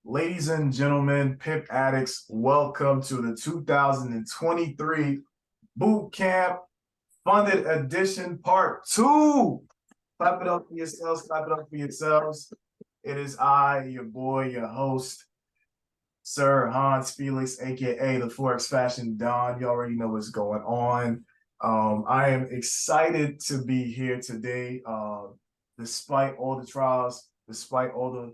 Ladies and gentlemen, Pip addicts, welcome to the 2023 Boot Camp Funded Edition Part 2. Clap it up for yourselves, clap it up for yourselves. It is I, your boy, your host, Sir Hans Felix, aka the Forex Fashion Don. You already know what's going on. I am excited to be here today, despite all the trials, despite all the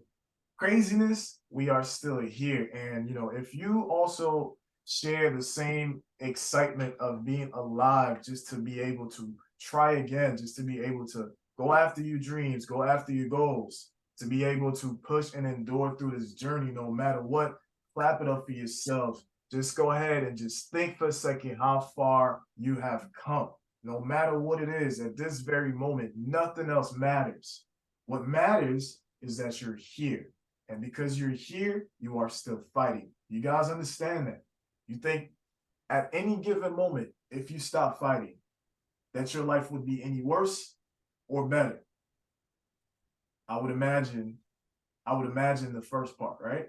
craziness, we are still here. And, if you also share the same excitement of being alive, just to be able to try again, just to be able to go after your dreams, go after your goals, to be able to push and endure through this journey, no matter what, clap it up for yourself. Just go ahead and just think for a second how far you have come. No matter what it is, at this very moment, nothing else matters. What matters is that you're here. And because you're here, you are still fighting. You guys understand that? You think at any given moment, if you stop fighting, that your life would be any worse or better? I would imagine the first part, right?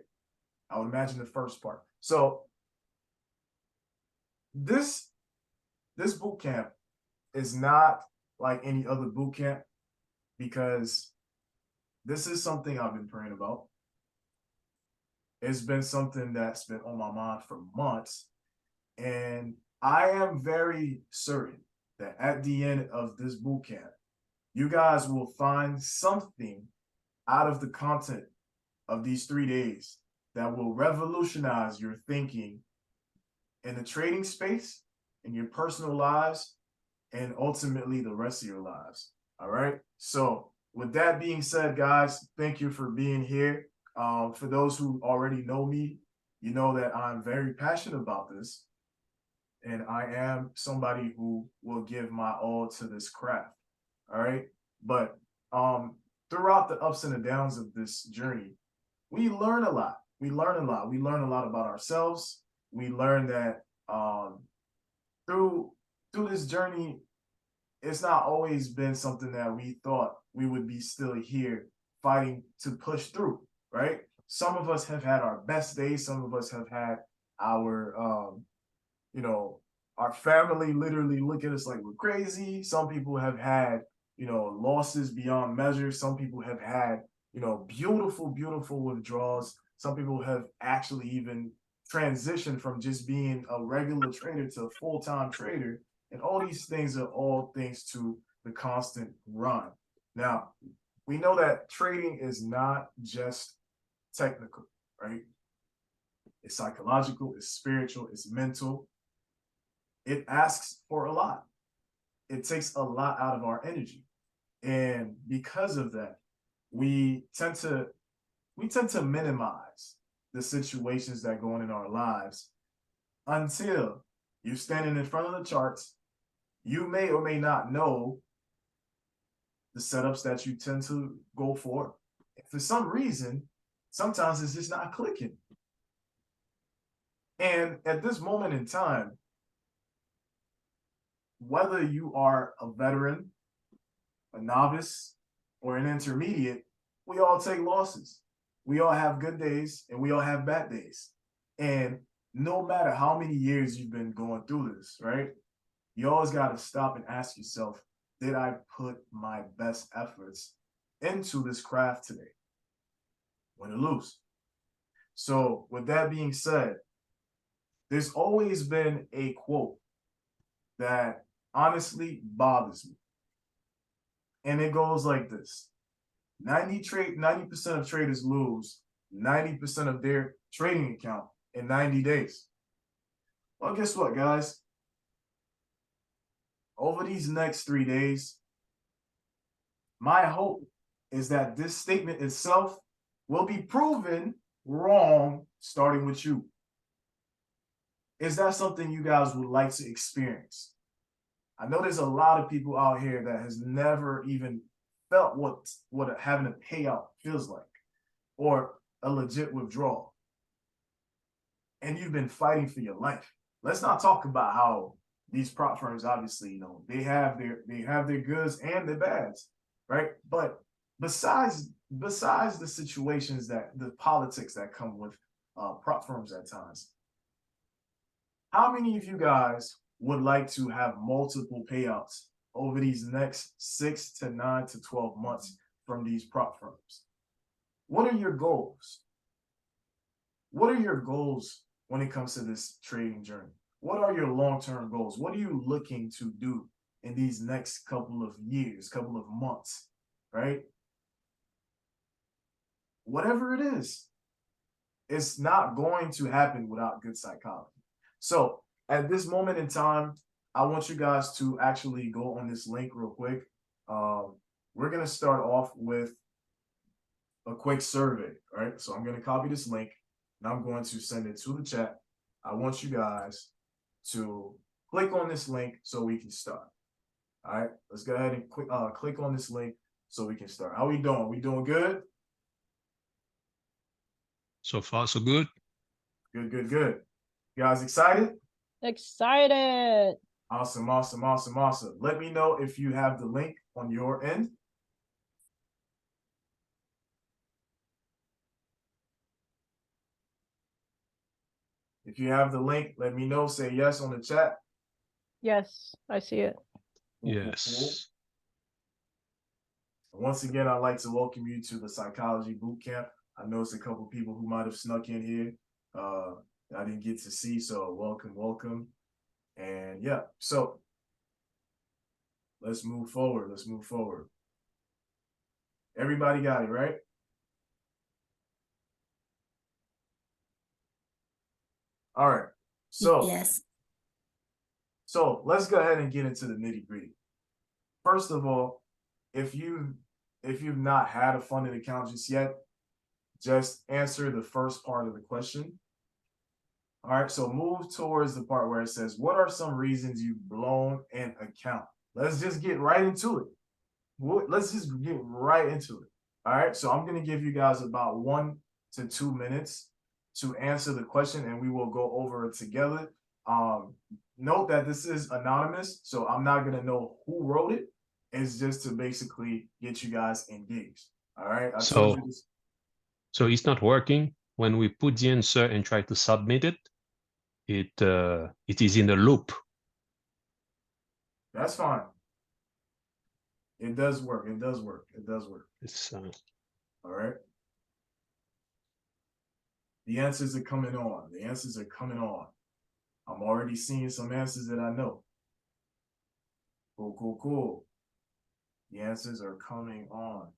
I would imagine the first part. So this boot camp is not like any other boot camp because this is something I've been praying about. It's been something that's been on my mind for months. And I am very certain that at the end of this boot camp, you guys will find something out of the content of these 3 days that will revolutionize your thinking in the trading space, in your personal lives, and ultimately the rest of your lives. All right. So with that being said, guys, thank you for being here. For those who already know me, you know that I'm very passionate about this. And I am somebody who will give my all to this craft. All right. But throughout the ups and the downs of this journey, we learn a lot. We learn a lot. We learn a lot about ourselves. We learn that through this journey, it's not always been something that we thought we would be still here fighting to push through, right? Some of us have had our best days. Some of us have had our, our family literally look at us like we're crazy. Some people have had, losses beyond measure. Some people have had, beautiful, beautiful withdrawals. Some people have actually even transitioned from just being a regular trader to a full-time trader. And all these things are all thanks to the constant run. Now, we know that trading is not just technical, right? It's psychological, it's spiritual, it's mental. It asks for a lot. It takes a lot out of our energy. And because of that, we tend to minimize the situations that go on in our lives until you're standing in front of the charts. You may or may not know the setups that you tend to go for. And for some reason, sometimes it's just not clicking. And at this moment in time, whether you are a veteran, a novice, or an intermediate, we all take losses. We all have good days and we all have bad days. And no matter how many years you've been going through this, right? You always got to stop and ask yourself, did I put my best efforts into this craft today? Win or lose. So with that being said, there's always been a quote that honestly bothers me. And it goes like this: 90% of traders lose 90% of their trading account in 90 days. Well, guess what, guys? Over these next 3 days, my hope is that this statement itself will be proven wrong, starting with you. Is that something you guys would like to experience? I know there's a lot of people out here that has never even felt what having a payout feels like, or a legit withdrawal. And you've been fighting for your life. Let's not talk about how these prop firms, obviously, they have their goods and their bads, right? But besides besides the situations the politics that come with prop firms at times, how many of you guys would like to have multiple payouts over these next 6 to 9 to 12 months from these prop firms? What are your goals? What are your goals when it comes to this trading journey? What are your long-term goals? What are you looking to do in these next couple of years, couple of months, right? Whatever it is, it's not going to happen without good psychology. So at this moment in time, I want you guys to actually go on this link real quick. We're going to start off with a quick survey, right? So I'm going to copy this link and I'm going to send it to the chat. I want you guys to click on this link so we can start. All right, let's go ahead and click on this link so we can start. How we doing? We doing good? So far, so good. Good, good, good. You guys excited? Excited. Awesome, awesome, awesome, awesome. Let me know if you have the link on your end. If you have the link, let me know. Say yes on the chat. Yes, I see it. Yes. Once again, I'd like to welcome you to the Psychology Bootcamp. I noticed a couple people who might have snuck in here. I didn't get to see, so welcome, welcome. And yeah, so let's move forward. Let's move forward. Everybody got it, right? All right. So yes. So let's go ahead and get into the nitty-gritty. First of all, if you've not had a funded account just yet, just answer the first part of the question. All right, so move towards the part where it says, what are some reasons you've blown an account? Let's just get right into it. Let's just get right into it. All right, so I'm going to give you guys about 1 to 2 minutes to answer the question, and we will go over it together. Note that this is anonymous, so I'm not going to know who wrote it. It's just to basically get you guys engaged. All right, So it's not working. When we put the answer and try to submit it, it is in a loop. That's fine. It does work. It does work. It does work. It's all right. The answers are coming on. The answers are coming on. I'm already seeing some answers that I know. Cool, cool, cool. The answers are coming on.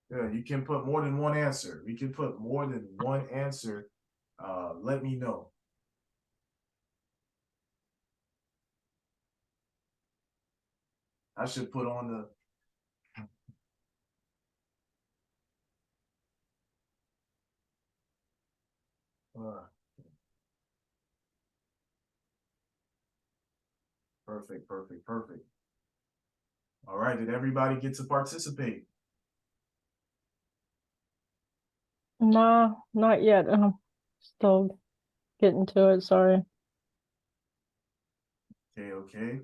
Yeah, you can put more than one answer. We can put more than one answer. Let me know. I should put on the perfect, perfect, perfect. All right, did everybody get to participate? Nah, not yet. I'm still getting to it. Sorry. Okay, okay.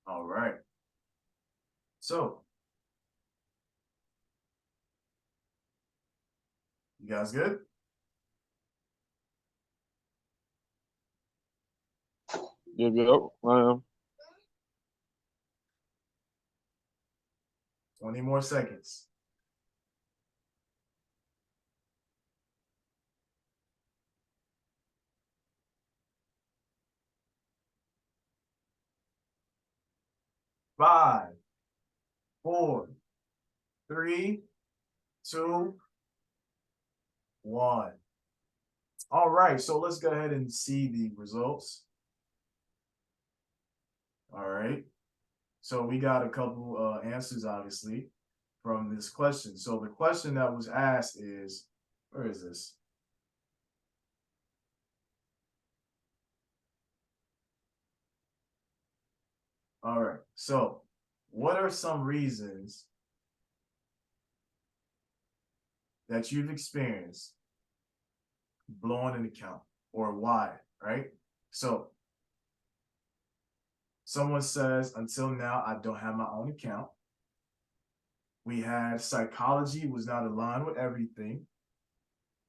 All right. So, you guys good? Yep, I am. 20 more seconds. Five, 4, 3, 2, 1. All right, so let's go ahead and see the results. All right. So we got a couple answers, obviously, from this question. So the question that was asked is, where is this? All right. So what are some reasons that you've experienced blowing an account, or why, right? So someone says, until now, I don't have my own account. We had psychology was not aligned with everything.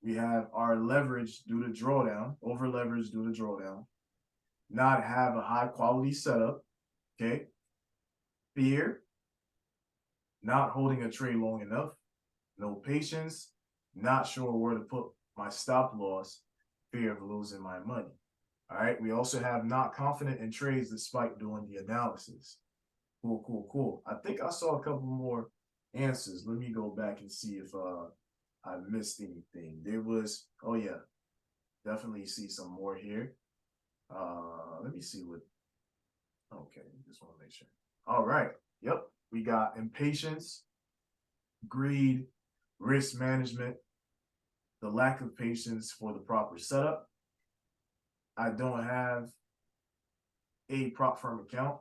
We have our leverage due to drawdown, over leverage due to drawdown, not have a high quality setup, okay? Fear, not holding a trade long enough, no patience, not sure where to put my stop loss, fear of losing my money. All right. We also have not confident in trades despite doing the analysis. Cool, cool, cool. I think I saw a couple more answers. Let me go back and see if I missed anything. There was, oh yeah, definitely see some more here. Let me see what, okay, just want to make sure. All right. Yep. We got impatience, greed, risk management, the lack of patience for the proper setup. I don't have a prop firm account.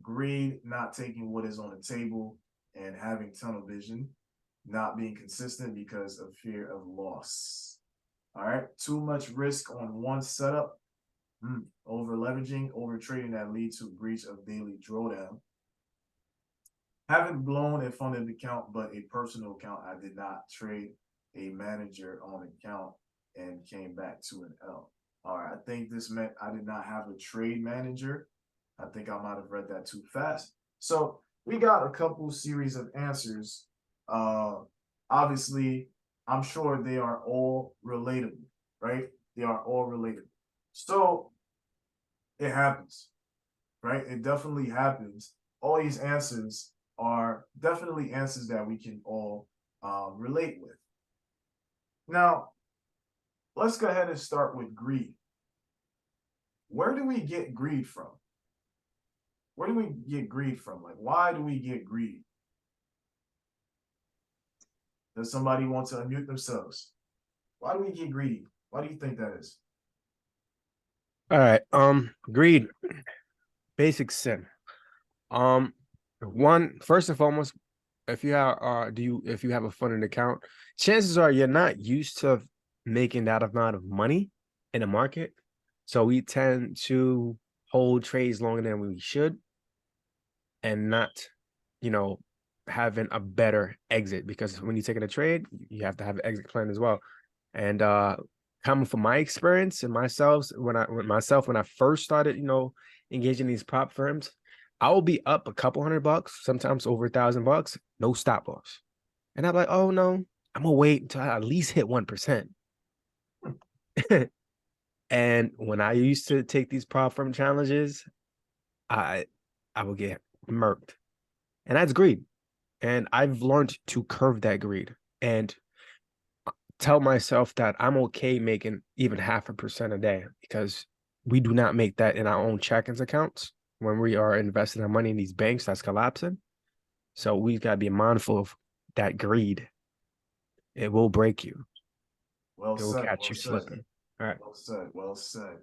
Greed, not taking what is on the table and having tunnel vision, not being consistent because of fear of loss. All right, too much risk on one setup, over leveraging, over trading that lead to breach of daily drawdown. Haven't blown a funded account, but a personal account. I did not trade a manager on account and came back to an L. All right, I think this meant I did not have a trade manager. I think I might have read that too fast. So we got a couple series of answers. Obviously, I'm sure they are all relatable, right? They are all relatable. So it happens, right? It definitely happens. All these answers are definitely answers that we can all relate with. Now, let's go ahead and start with greed. Where do we get greed from? Where do we get greed from? Like, why do we get greed? Does somebody want to unmute themselves? Why do we get greedy? Why do you think that is? All right. Greed, basic sin. One, first and foremost, if you have if you have a funded account, chances are you're not used to making that amount of money in the market. So we tend to hold trades longer than we should and not, having a better exit, because when you're taking a trade, you have to have an exit plan as well. And coming from my experience and myself, when I first started, engaging these prop firms, I will be up a couple $100, sometimes over $1,000, no stop loss. And I'm like, oh no, I'm gonna wait until I at least hit 1%. And when I used to take these prop firm challenges, I would get murked. And that's greed. And I've learned to curve that greed and tell myself that I'm okay making even 0.5% a day, because we do not make that in our own check-ins accounts when we are investing our money in these banks that's collapsing. So we've got to be mindful of that greed. It will break you. Well It will said. catch Well you said. slipping. All right. Well said. Well said.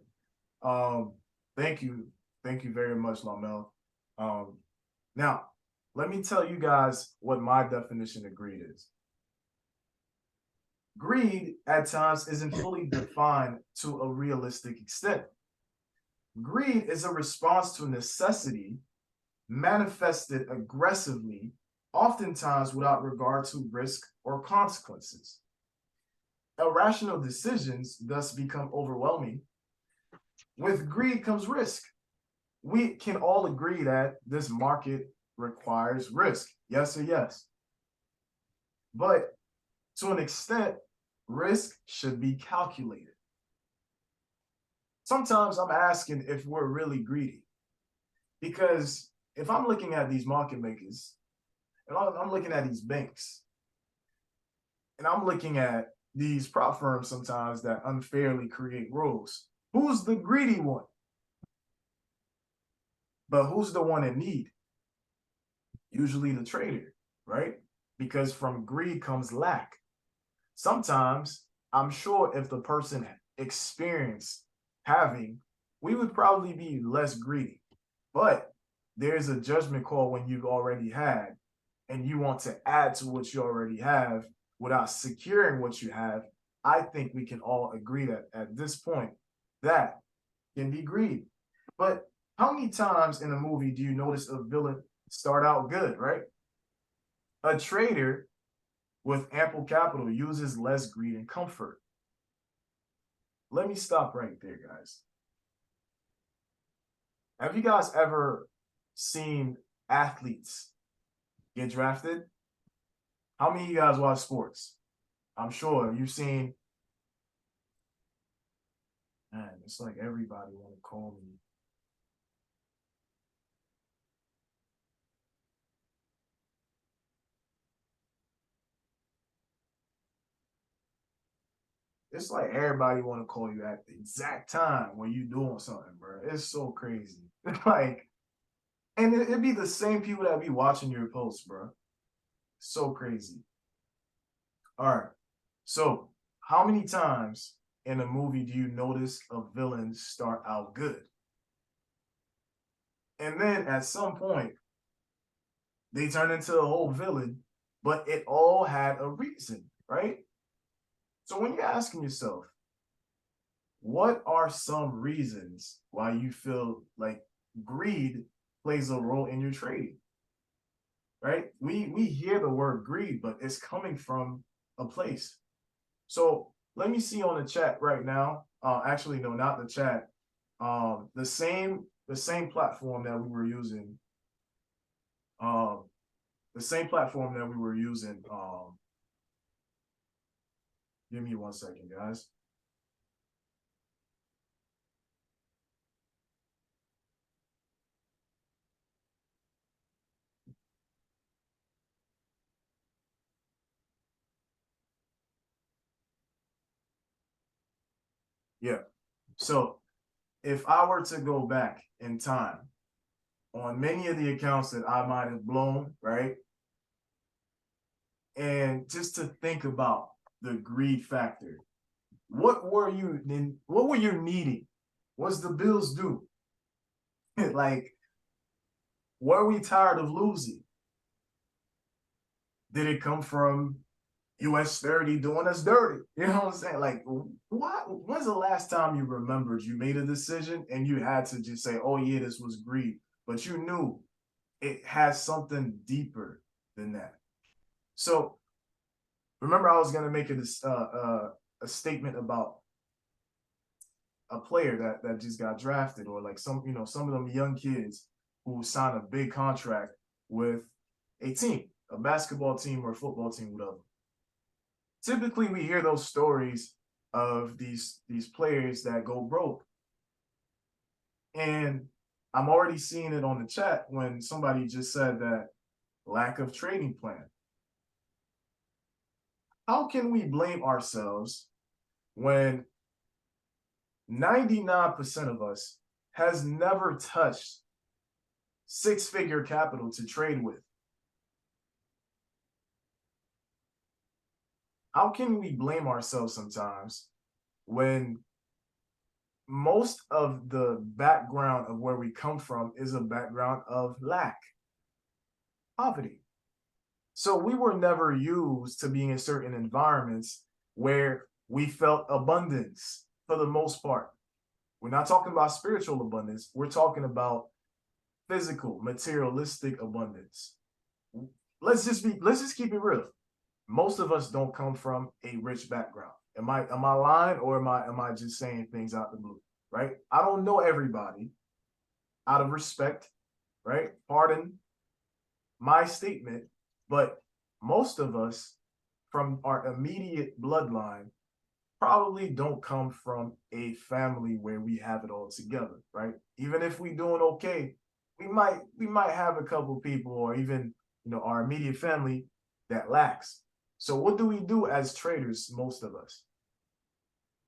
Thank you. Thank you very much, Lamel. Now, let me tell you guys what my definition of greed is. Greed at times isn't fully defined to a realistic extent. Greed is a response to necessity manifested aggressively, oftentimes without regard to risk or consequences. Irrational decisions thus become overwhelming. With greed comes risk. We can all agree that this market requires risk. Yes or yes. But to an extent, risk should be calculated. Sometimes I'm asking if we're really greedy, because if I'm looking at these market makers, and I'm looking at these banks, and I'm looking at these prop firms sometimes that unfairly create rules, who's the greedy one? But who's the one in need? Usually the trader, right? Because from greed comes lack. Sometimes I'm sure if the person experienced having, we would probably be less greedy. But there's a judgment call when you've already had and you want to add to what you already have without securing what you have. I think we can all agree that at this point, that can be greed. But how many times in a movie do you notice a villain start out good, right? A trader with ample capital uses less greed and comfort. Let me stop right there, guys. Have you guys ever seen athletes get drafted? How many of you guys watch sports? I'm sure you've seen. Man, it's like everybody want to call me. It's like everybody want to call you at the exact time when you doing something, bro. It's so crazy. Like, and it'd be the same people that be watching your posts, bro. So crazy. All right. So, how many times in a movie do you notice a villain start out good? And then at some point, they turn into a whole villain, but it all had a reason, right? So when you're asking yourself, what are some reasons why you feel like greed plays a role in your trading? Right? We hear the word greed, but it's coming from a place. So let me see on the chat right now. Actually, no, not the chat. The same platform that we were using. The same platform that we were using. Give me 1 second, guys. Yeah. So if I were to go back in time on many of the accounts that I might have blown, right? And just to think about the greed factor, what were you needing? What's the bills due? Like, were we tired of losing? Did it come from US 30 doing us dirty? You know what I'm saying? Like, when's the last time you remembered you made a decision and you had to just say, oh yeah, this was greed, but you knew it has something deeper than that. So remember, I was going to make a statement about a player that just got drafted, or like some of them young kids who signed a big contract with a team, a basketball team or a football team, whatever. Typically, we hear those stories of these players that go broke, and I'm already seeing it on the chat when somebody just said that lack of trading plan. How can we blame ourselves when 99% of us has never touched six-figure capital to trade with? How can we blame ourselves sometimes when most of the background of where we come from is a background of lack, poverty? So we were never used to being in certain environments where we felt abundance for the most part. We're not talking about spiritual abundance. We're talking about physical, materialistic abundance. Let's just keep it real. Most of us don't come from a rich background. Am I lying, or am I just saying things out the blue? Right? I don't know everybody. Out of respect, right? Pardon my statement, but most of us from our immediate bloodline probably don't come from a family where we have it all together, right? Even if we doing okay, we might have a couple people, or even our immediate family, that lacks. So what do we do as traders, most of us?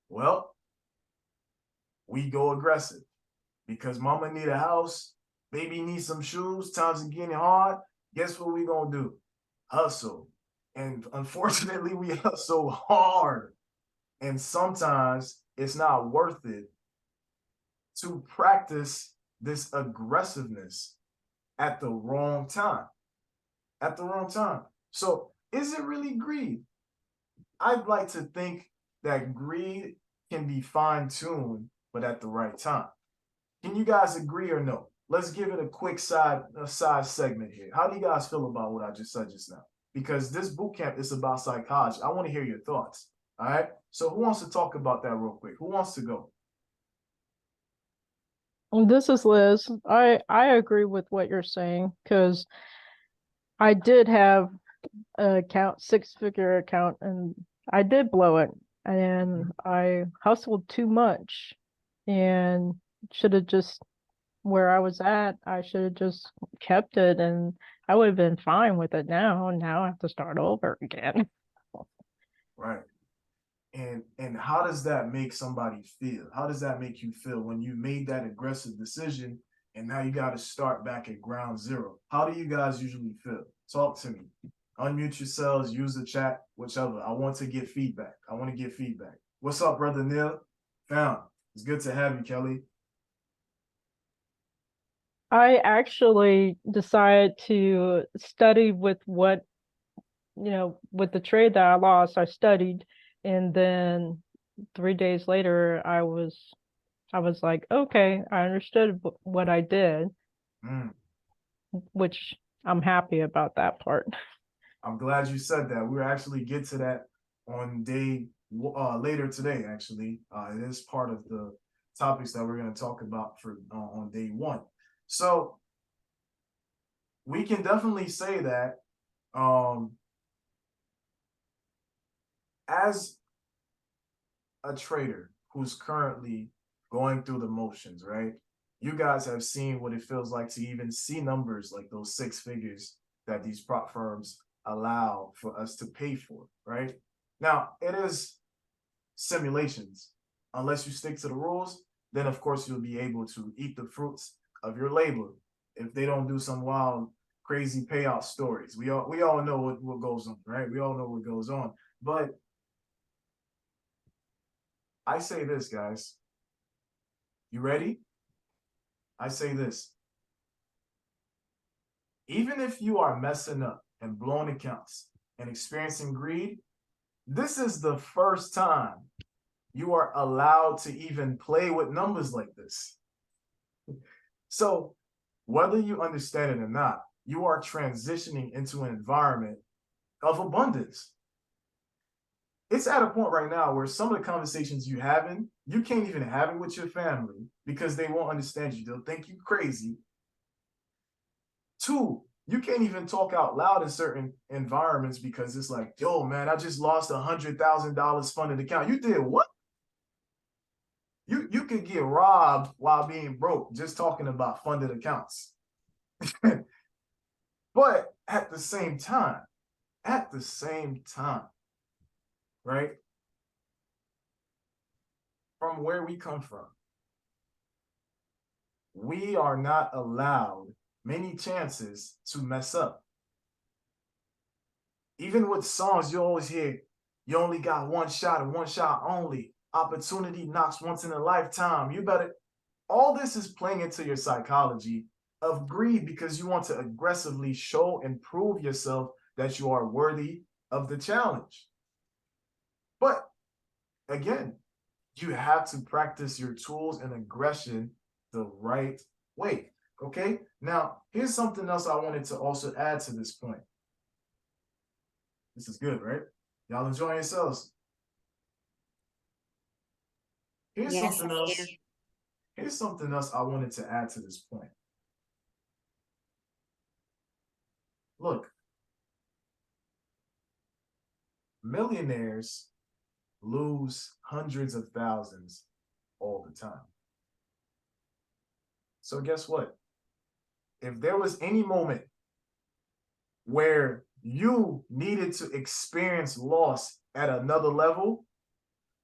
Well, we go aggressive because mama need a house, Baby needs some shoes, times are getting hard. Guess what we gonna do? Hustle. And unfortunately, we hustle hard. And sometimes it's not worth it to practice this aggressiveness at the wrong time. At the wrong time. So is it really greed? I'd like to think that greed can be fine-tuned, but at the right time. Can you guys agree or no? Let's give it a quick side segment here. How do you guys feel about what I just said just now? Because this boot camp is about psychology. I want to hear your thoughts. All right. So who wants to talk about that real quick? Who wants to go? This is Liz. I agree with what you're saying because I did have an account, six-figure account, and I did blow it. And I hustled too much and should have just where I was at, I should have just kept it and I would have been fine with it now. Now I have to start over again. Right. And how does that make somebody feel? How does that make you feel when you made that aggressive decision and now you got to start back at ground zero? How do you guys usually feel? Talk to me. Unmute yourselves, use the chat, whichever. I want to get feedback. I want to get feedback. What's up, brother Neil? Found. It's good to have you, Kelly. I actually decided to study with what, with the trade that I lost, I studied. And then 3 days later, I was like, okay, I understood what I did, which I'm happy about that part. I'm glad you said that. We'll actually get to that on day later today, actually. It is part of the topics that we're going to talk about for on day one. So we can definitely say that as a trader who's currently going through the motions, right? You guys have seen what it feels like to even see numbers like those 6 figures that these prop firms allow for us to pay for, right? Now, it is simulations. Unless you stick to the rules, then of course you'll be able to eat the fruits of your labor if they don't do some wild, crazy payout stories. We all know what goes on, right? We all know what goes on. But I say this, guys. You ready? I say this. Even if you are messing up and blowing accounts and experiencing greed, this is the first time you are allowed to even play with numbers like this. So whether you understand it or not, you are transitioning into an environment of abundance. It's at a point right now where some of the conversations you having, you can't even have it with your family because they won't understand you. They'll think you crazy. 2, you can't even talk out loud in certain environments because it's like, yo, man, I just lost $100,000 funded account. You did what? You could get robbed while being broke just talking about funded accounts. But at the same time, right? From where we come from, we are not allowed many chances to mess up. Even with songs, you always hear, you only got one shot and one shot only. Opportunity knocks once in a lifetime. You better, all this is playing into your psychology of greed because you want to aggressively show and prove yourself that you are worthy of the challenge. But again, you have to practice your tools and aggression the right way. Okay. Now, here's something else I wanted to also add to this point. This is good, right? Y'all enjoying yourselves? Here's something else. Here's something else I wanted to add to this point. Look, millionaires lose hundreds of thousands all the time. So guess what? If there was any moment where you needed to experience loss at another level,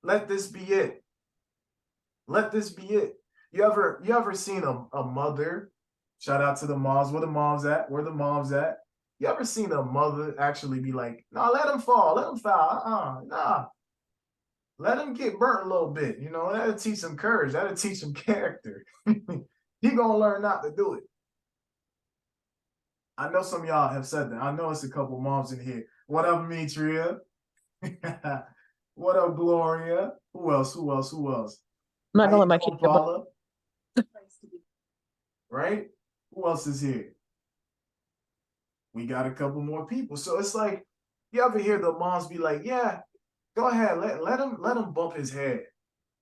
let this be it. Let this be it. You ever seen a mother Shout out to the moms. Where the moms at? Where the moms at? You ever seen a mother actually be like, no, let him fall, let him fall. Nah. Let him get burnt a little bit. You know, that'll teach him courage. That'll teach him character. He gonna learn not to do it. I know some of y'all have said that. I know it's a couple moms in here. What up, Mitria? What up, Gloria? Who else? Who else? Who else? I'm not How gonna you let my doing, kid get Paula? Right? Who else is here? We got a couple more people. So it's like, you ever hear the moms be like, yeah, go ahead, let him bump his head,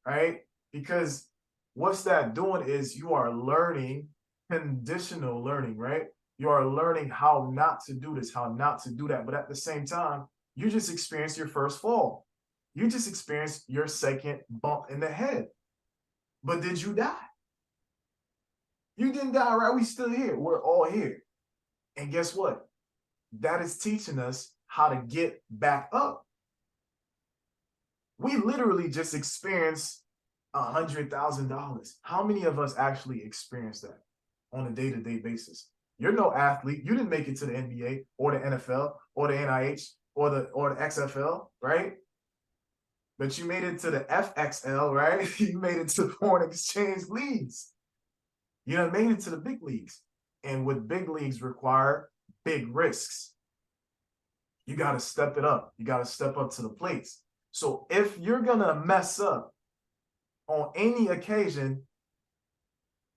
right? Because what's that doing is you are learning conditional learning, right? You are learning how not to do this, how not to do that. But at the same time, you just experienced your first fall. You just experienced your second bump in the head. But did you die? You didn't die, right? We still here. We're all here. And guess what? That is teaching us how to get back up. We literally just experienced $100,000. How many of us actually experience that on a day-to-day basis? You're no athlete. You didn't make it to the NBA or the NFL or the NIH or the XFL, right? But you made it to the FXL, right? You made it to foreign exchange leagues. You done made it to the big leagues. And what big leagues require big risks. You got to step it up. You got to step up to the plates. So if you're going to mess up on any occasion,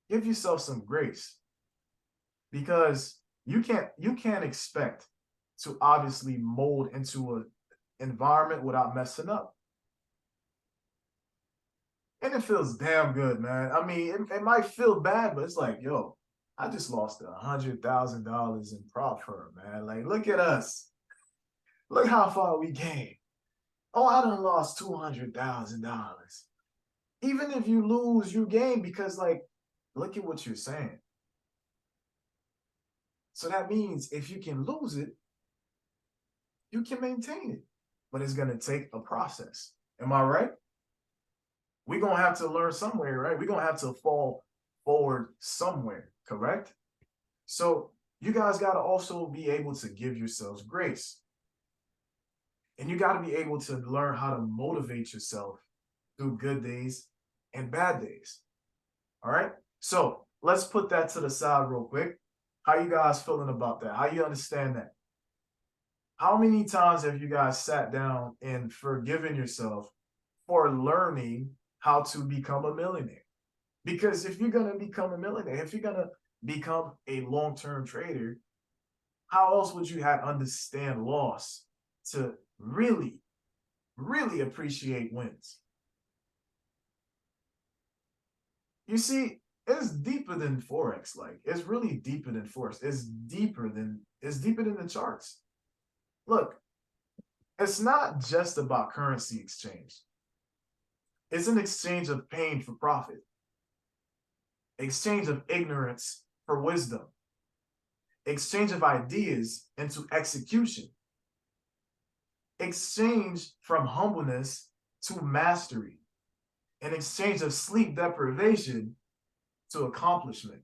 give yourself some grace, because you can't expect to obviously mold into an environment without messing up. And it feels damn good, man. I mean, it might feel bad, but it's like, yo, I just lost $100,000 in prop firm, man. Like, look at us. Look how far we came. Oh, I done lost $200,000. Even if you lose, you gain, because, like, look at what you're saying. So that means if you can lose it, you can maintain it. But it's going to take a process. Am I right? We're going to have to learn somewhere, right? We're going to have to fall forward somewhere, correct? So you guys got to also be able to give yourselves grace. And you got to be able to learn how to motivate yourself through good days and bad days. All right? So let's put that to the side real quick. How you guys feeling about that? How you understand that? How many times have you guys sat down and forgiven yourself for learning how to become a millionaire? Because if you're going to become a millionaire, if you're going to become a long-term trader, how else would you have understand loss to really, really appreciate wins? You see, it's deeper than Forex. Like, it's really deeper than Forex. It's deeper than the charts. Look, it's not just about currency exchange. It's an exchange of pain for profit, exchange of ignorance for wisdom, exchange of ideas into execution, exchange from humbleness to mastery, an exchange of sleep deprivation to accomplishment,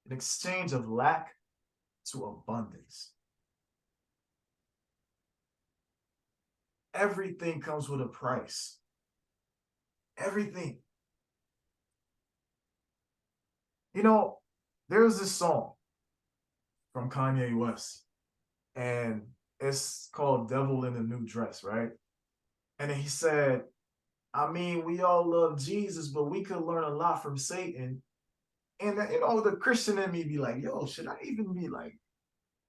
an exchange of lack to abundance. Everything comes with a price. Everything. You know, there's this song from Kanye West, and it's called Devil in a New Dress, right? And he said, I mean, we all love Jesus, but we could learn a lot from Satan. And, you know, the Christian in me be like, yo, should I even be like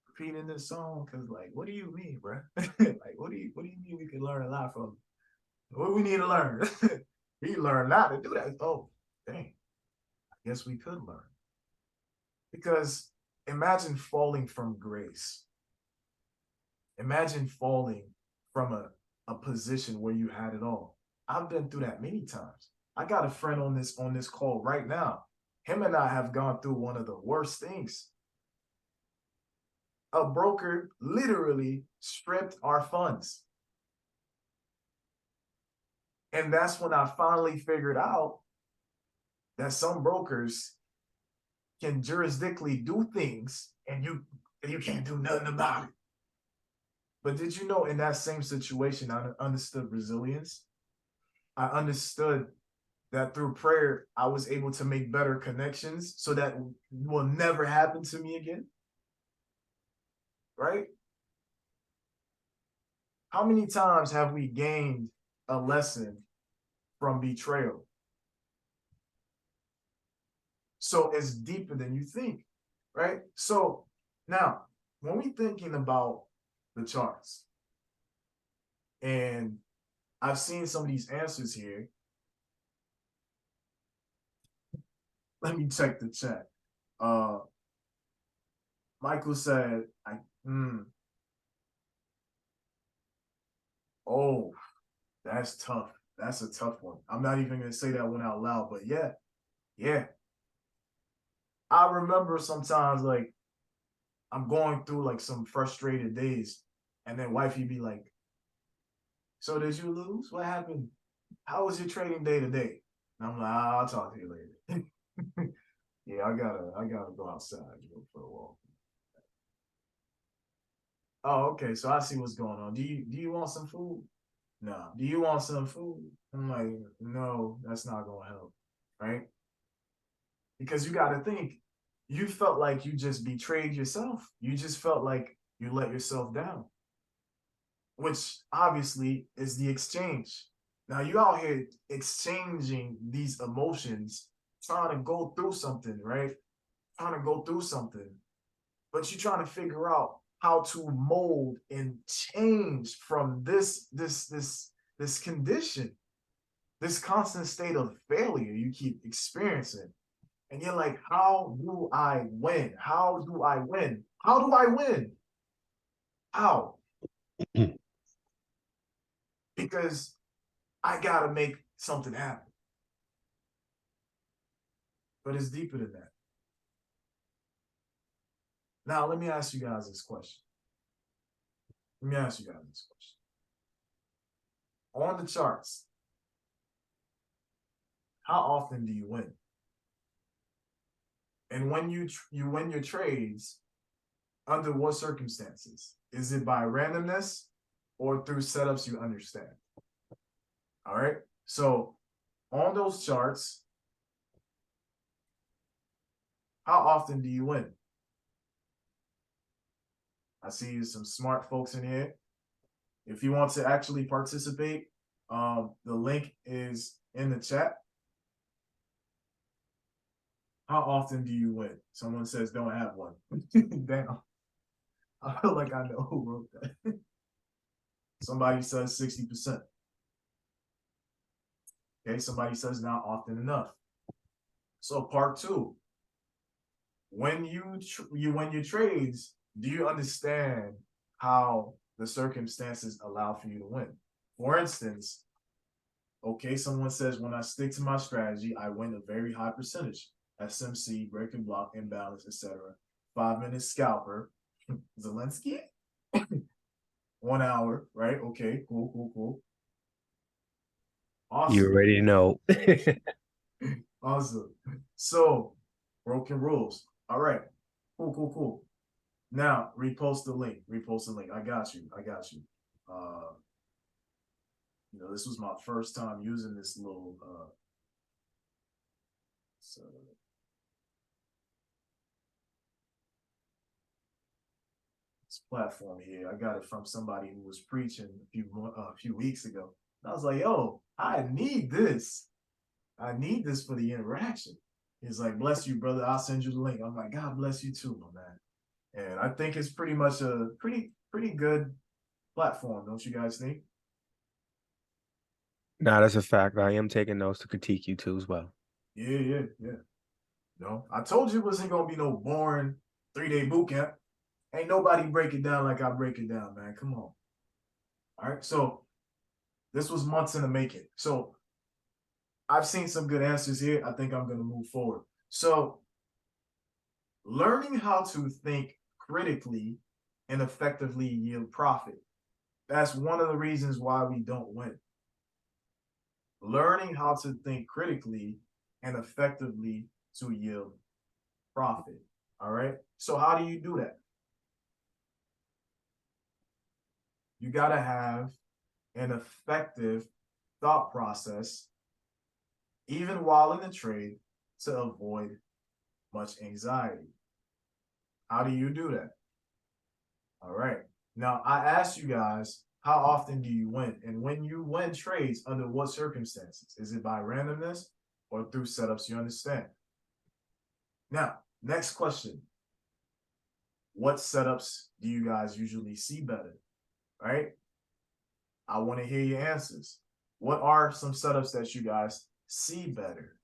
repeating this song? Because, like, what do you mean, bro? Like, what do you mean we could learn a lot from? What do we need to learn? We learn not to do that. Oh, dang. I guess we could learn. Because imagine falling from grace. Imagine falling from a position where you had it all. I've been through that many times. I got a friend on this call right now. Him and I have gone through one of the worst things. A broker literally stripped our funds. And that's when I finally figured out that some brokers can jurisdictionally do things and you can't do nothing about it. But did you know in that same situation, I understood resilience? I understood that through prayer, I was able to make better connections so that will never happen to me again. Right? How many times have we gained a lesson from betrayal? So it's deeper than you think, right? So now, when we're thinking about the charts, and I've seen some of these answers here. Let me check the chat. Michael said, oh, that's tough. That's a tough one. I'm not even gonna say that one out loud, but yeah. I remember sometimes like I'm going through like some frustrated days, and then wifey be like, so did you lose? What happened? How was your trading day today? And I'm like, I'll talk to you later. Yeah, I gotta go outside for a walk. Oh, okay. So I see what's going on. Do you want some food? No. Do you want some food? I'm like, no, that's not gonna help, right? Because you gotta think, you felt like you just betrayed yourself. You just felt like you let yourself down, which obviously is the exchange. Now you out here exchanging these emotions, trying to go through something, right? Trying to go through something, but you're trying to figure out how to mold and change from this condition, this constant state of failure you keep experiencing. And you're like, how do I win? How do I win? How do I win? How? Because I gotta make something happen. But it's deeper than that. Now, let me ask you guys this question. On the charts, how often do you win? And when you win your trades, under what circumstances? Is it by randomness or through setups you understand? All right. So on those charts, how often do you win? I see some smart folks in here. If you want to actually participate, the link is in the chat. How often do you win? Someone says don't have one. Damn. I feel like I know who wrote that. Somebody says 60%. Okay, somebody says not often enough. So part two, when you win your trades, do you understand how the circumstances allow for you to win? For instance, okay, someone says when I stick to my strategy, I win a very high percentage. SMC, breaking block, imbalance, etc. 5-minute scalper, Zelensky, 1 hour, right? Okay, cool. Awesome. You already know. Awesome. So, broken rules. All right. Cool. Now, repost the link. I got you. This was my first time using this little this platform here. I got it from somebody who was preaching a few weeks ago. And I was like, yo, I need this. I need this for the interaction. He's like, bless you, brother. I'll send you the link. I'm like, God bless you too, my man. And I think it's pretty much a pretty good platform, don't you guys think? Nah, that's a fact. I am taking notes to critique you too as well. Yeah. No, I told you it wasn't gonna be no boring 3-day boot camp. Ain't nobody break it down like I break it down, man. Come on. All right. So this was months in the making. So I've seen some good answers here. I think I'm gonna move forward. So learning how to think critically and effectively yield profit. That's one of the reasons why we don't win. Learning how to think critically and effectively to yield profit. All right. So how do you do that? You got to have an effective thought process, even while in the trade, to avoid much anxiety. How do you do that? All right. Now, I asked you guys, how often do you win? And when you win trades, under what circumstances? Is it by randomness or through setups you understand? Now, next question. What setups do you guys usually see better? Right? I want to hear your answers. What are some setups that you guys see better?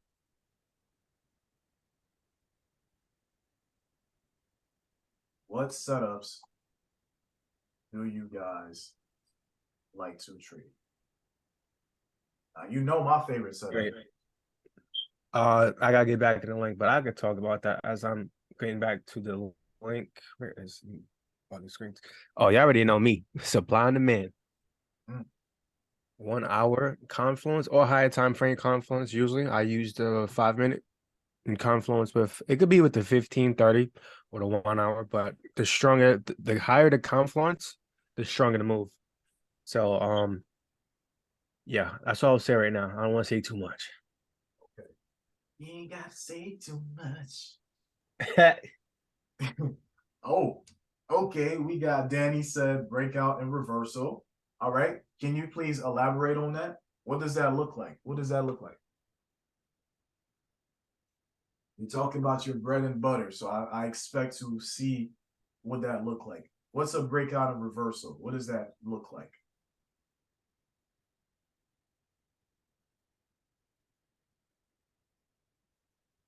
What setups do you guys like to trade? You know my favorite setup. Great. I gotta get back to the link, but I could talk about that as I'm getting back to the link. Where is on the screens? Oh, you already know me. Supply and demand. Mm. 1 hour confluence or higher time frame confluence. Usually I use the 5 minute in confluence with it could be with the 15, 30 or the 1 hour, but the stronger the higher the confluence, the stronger the move. So yeah, that's all I'll say right now. I don't want to say too much. You ain't gotta say too much. Oh, okay. We got Danny said breakout and reversal. All right. Can you please elaborate on that? What does that look like? What does that look like? You're talking about your bread and butter, so I expect to see what that look like. What's a breakout and reversal? What does that look like?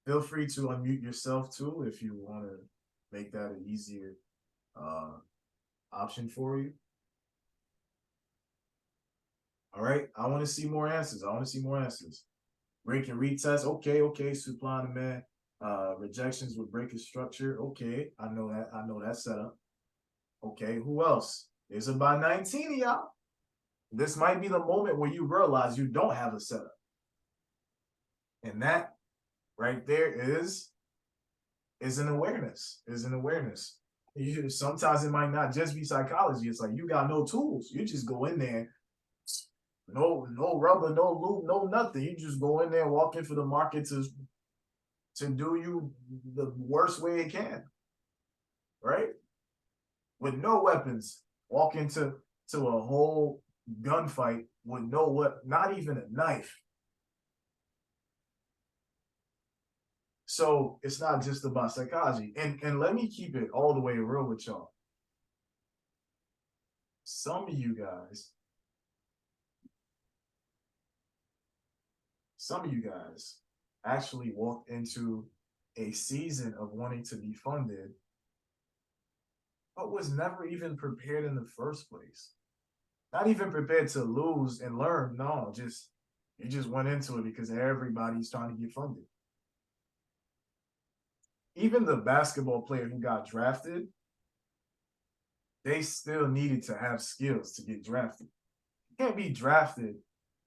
Feel free to unmute yourself too if you want to make that an easier option for you. All right, I want to see more answers. I want to see more answers. Break and retest. Okay. Supply and demand. Rejections with break and structure. Okay, I know that. I know that setup. Okay, who else? There's about 19 of y'all. This might be the moment where you realize you don't have a setup. And that right there is an awareness. Sometimes it might not just be psychology. It's like you got no tools. You just go in there, no rubber, no lube, no nothing. You just go in there, walk in for the market to do you the worst way it can, right? With no weapons, walk into a whole gunfight with no what, not even a knife. So it's not just about psychology. And let me keep it all the way real with y'all. Some of you guys actually walked into a season of wanting to be funded, but was never even prepared in the first place. Not even prepared to lose and learn. No, you just went into it because everybody's trying to get funded. Even the basketball player who got drafted, they still needed to have skills to get drafted. You can't be drafted.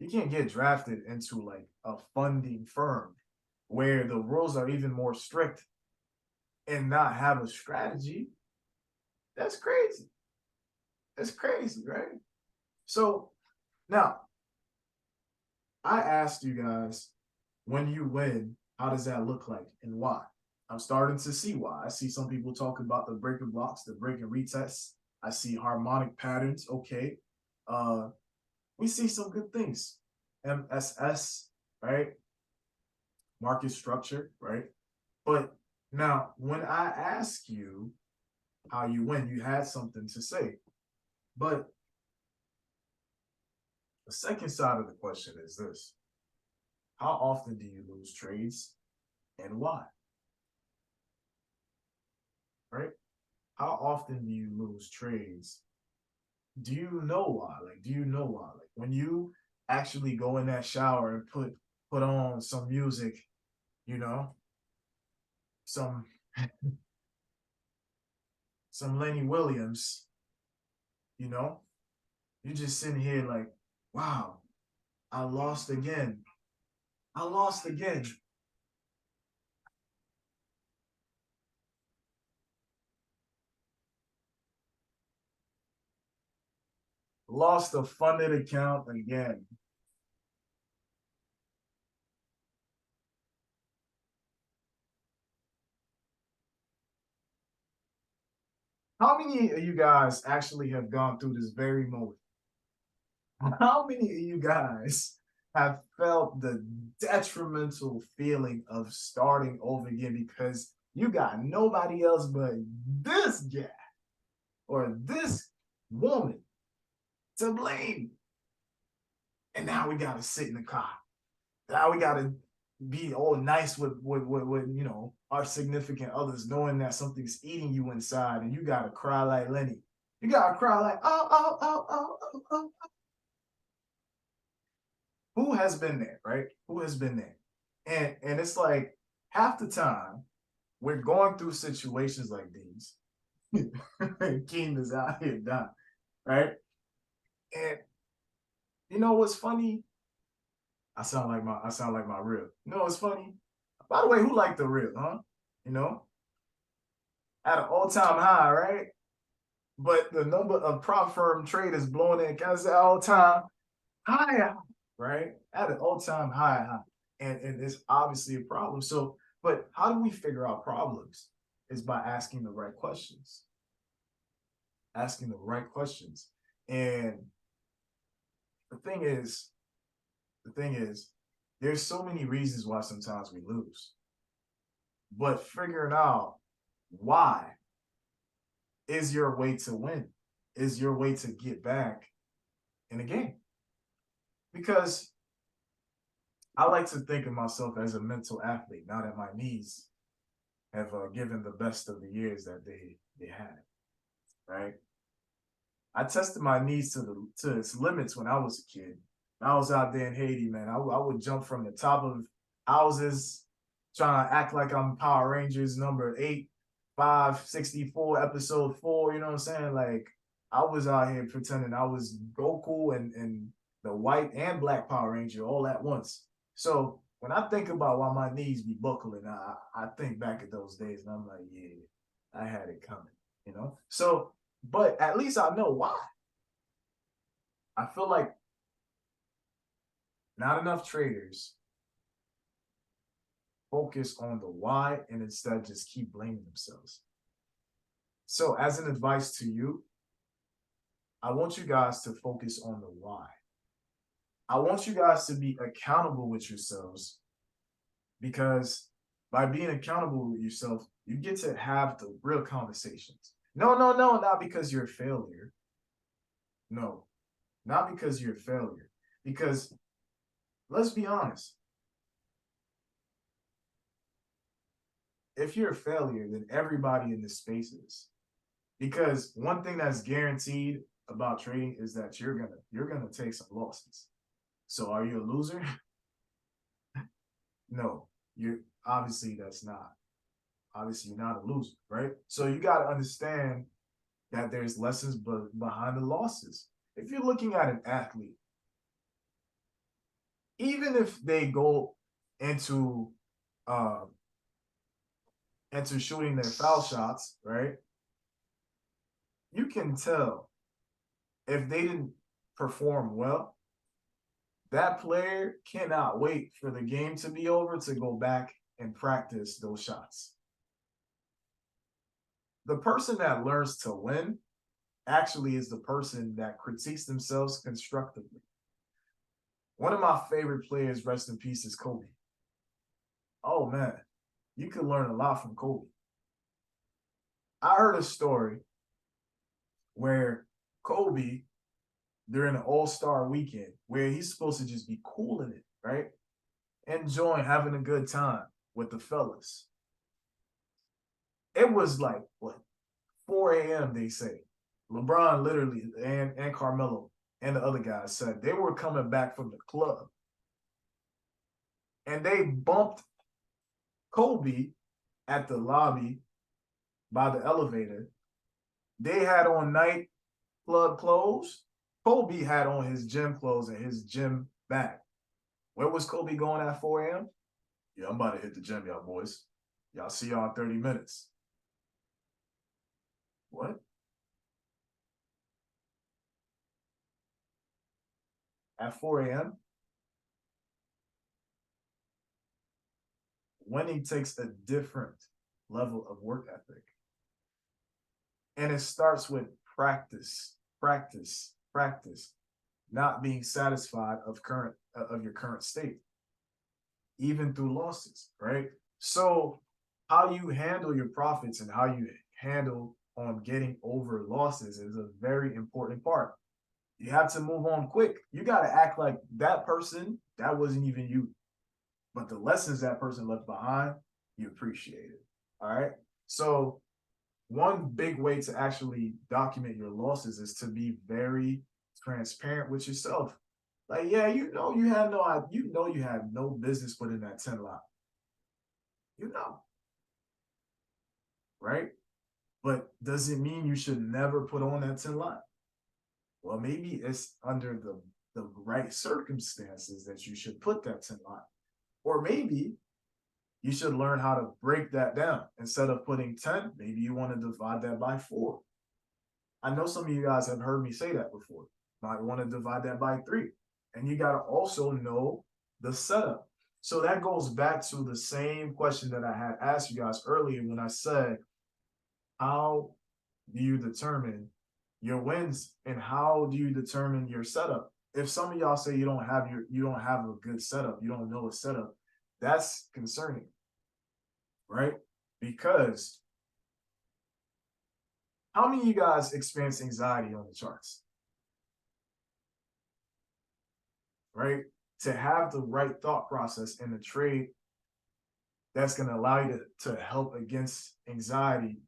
You can't get drafted into like a funding firm where the rules are even more strict and not have a strategy. That's crazy. That's crazy, right? So now I asked you guys, when you win, how does that look like and why? I'm starting to see why. I see some people talk about the breaking blocks, the break and retests. I see harmonic patterns. Okay. We see some good things. MSS, right? Market structure, right? But now, when I ask you how you win, you had something to say. But the second side of the question is this: how often do you lose trades and why? Right? How often do you lose trades? Do you know why? Like, do you know why? Like, when you actually go in that shower and put on some music, you know, some Lenny Williams, you know, you're just sitting here like, wow, I lost again. I lost again. lost a funded account again. How many of you guys actually have gone through this very moment? How many of you guys have felt the detrimental feeling of starting over again because you got nobody else but this guy or this woman to blame? And now we got to sit in the car. Now we got to be all nice with you know, our significant others, knowing that something's eating you inside, and you got to cry like Lenny. You got to cry like, oh. Who has been there, right? Who has been there? And it's like half the time we're going through situations like these. Keem is out here done, right? And you know what's funny? I sound like my real. You know what's funny? By the way, who liked the real, huh? You know, at an all-time high, right? But the number of prop firm traders blowing in at all-time high, right? At an all-time high. And it's obviously a problem. So, but how do we figure out problems? Is by asking the right questions. Asking the right questions. And the thing is, there's so many reasons why sometimes we lose. But figuring out why is your way to win, is your way to get back in the game. Because I like to think of myself as a mental athlete now that my knees have given the best of the years that they had, right? I tested my knees to its limits when I was a kid. I was out there in Haiti, man. I would jump from the top of houses, trying to act like I'm Power Rangers number 8, 564, episode 4. You know what I'm saying? Like, I was out here pretending I was Goku and the white and black Power Ranger all at once. So when I think about why my knees be buckling, I think back at those days and I'm like, yeah, I had it coming, you know? So, but at least I know why. I feel like not enough traders focus on the why and instead just keep blaming themselves. So as an advice to you, I want you guys to focus on the why. I want you guys to be accountable with yourselves, because by being accountable with yourself, you get to have the real conversations. No, not because you're a failure. No, not because you're a failure. Because let's be honest. If you're a failure, then everybody in this space is. Because one thing that's guaranteed about trading is that you're gonna take some losses. So are you a loser? No, you're obviously that's not. Obviously, you're not a loser, right? So you got to understand that there's lessons behind the losses. If you're looking at an athlete, even if they go into shooting their foul shots, right? You can tell if they didn't perform well, that player cannot wait for the game to be over to go back and practice those shots. The person that learns to win actually is the person that critiques themselves constructively. One of my favorite players, rest in peace, is Kobe. Oh man, you could learn a lot from Kobe. I heard a story where Kobe, during an all-star weekend, where he's supposed to just be cooling it, right? Enjoying having a good time with the fellas. It was like, what, 4 a.m., they say. LeBron literally, and Carmelo, and the other guys said they were coming back from the club. And they bumped Kobe at the lobby by the elevator. They had on night club clothes. Kobe had on his gym clothes and his gym bag. Where was Kobe going at 4 a.m.? Yeah, I'm about to hit the gym, y'all boys. Y'all see y'all in 30 minutes. What? at 4 a.m., winning takes a different level of work ethic. And it starts with practice, practice, practice, not being satisfied of your current state, even through losses, right? So how you handle your profits and how you handle on getting over losses is a very important part. You have to move on quick. You got to act like that person, that wasn't even you. But the lessons that person left behind, you appreciate it. All right. So one big way to actually document your losses is to be very transparent with yourself. Like, yeah, you know you had no business putting that 10 lot. You know. Right? But does it mean you should never put on that 10 lot? Well, maybe it's under the right circumstances that you should put that 10 lot. Or maybe you should learn how to break that down. Instead of putting 10, maybe you want to divide that by 4. I know some of you guys have heard me say that before. Might want to divide that by 3. And you got to also know the setup. So that goes back to the same question that I had asked you guys earlier when I said, how do you determine your wins and how do you determine your setup? If some of y'all say you don't have a good setup, you don't know a setup, that's concerning, right? Because how many of you guys experience anxiety on the charts? Right? To have the right thought process in the trade that's going to allow you to help against anxiety,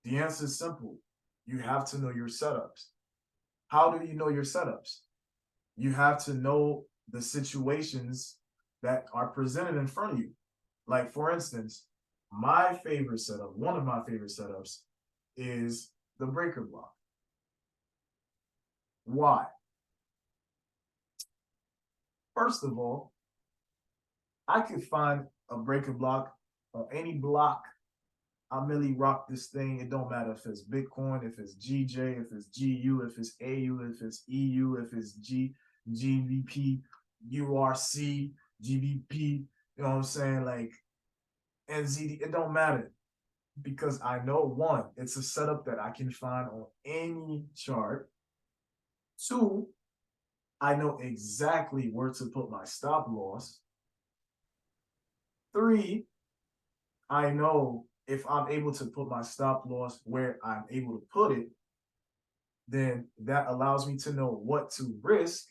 the answer is simple. You have to know your setups. How do you know your setups? You have to know the situations that are presented in front of you. Like, for instance, my favorite setup, one of my favorite setups is the breaker block. Why? First of all, I could find a breaker block on any block. I really rock this thing. It don't matter if it's Bitcoin, if it's GJ, if it's GU, if it's AU, if it's EU, if it's GBP, URC, GBP, you know what I'm saying? Like NZD, it don't matter. Because I know, one, it's a setup that I can find on any chart. 2, I know exactly where to put my stop loss. 3, I know if I'm able to put my stop loss where I'm able to put it, then that allows me to know what to risk.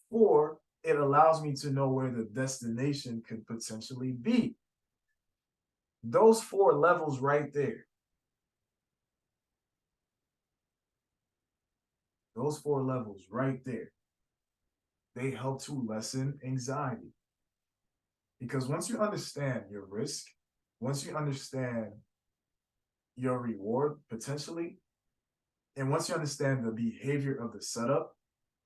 4, it allows me to know where the destination could potentially be. Those 4 levels right there. Those 4 levels right there, they help to lessen anxiety. Because once you understand your risk, once you understand your reward potentially, and once you understand the behavior of the setup,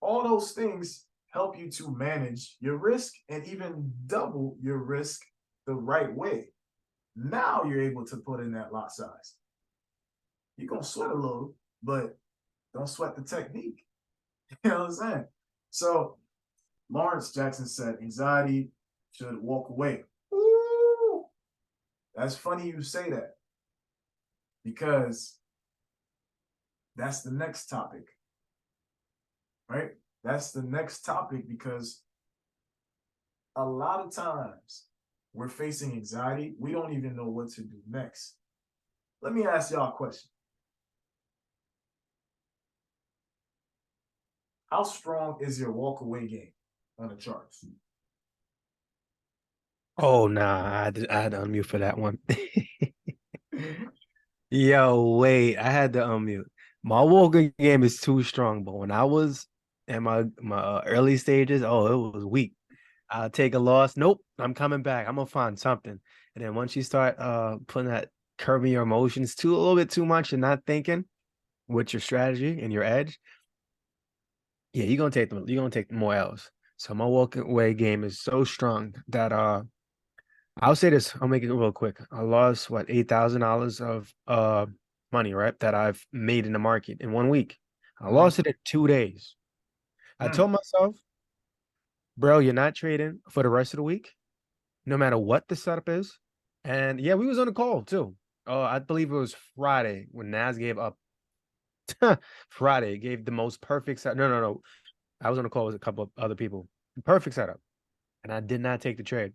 all those things help you to manage your risk and even double your risk the right way. Now you're able to put in that lot size. You're going to sweat a little, but don't sweat the technique. You know what I'm saying? So Lawrence Jackson said, anxiety should walk away. Ooh, that's funny you say that, because that's the next topic, right? That's the next topic, because a lot of times we're facing anxiety. We don't even know what to do next. Let me ask y'all a question. How strong is your walk away game on the charts? Oh, nah, I had to unmute for that one. Yo, wait, I had to unmute. My walking game is too strong, but when I was in my early stages, oh, it was weak. I'll take a loss. Nope, I'm coming back. I'm gonna find something. And then once you start putting that curbing your emotions a little bit too much and not thinking with your strategy and your edge, yeah, you're gonna take more L's. So my walking away game is so strong that I'll say this, I'll make it real quick. I lost what, $8,000 of money, right? That I've made in the market in 1 week. I lost it in 2 days. I told myself, bro, you're not trading for the rest of the week, no matter what the setup is. And yeah, we was on a call too. Oh, I believe it was Friday when Nas gave up. Friday gave the most perfect set. No. I was on a call with a couple of other people. Perfect setup. And I did not take the trade.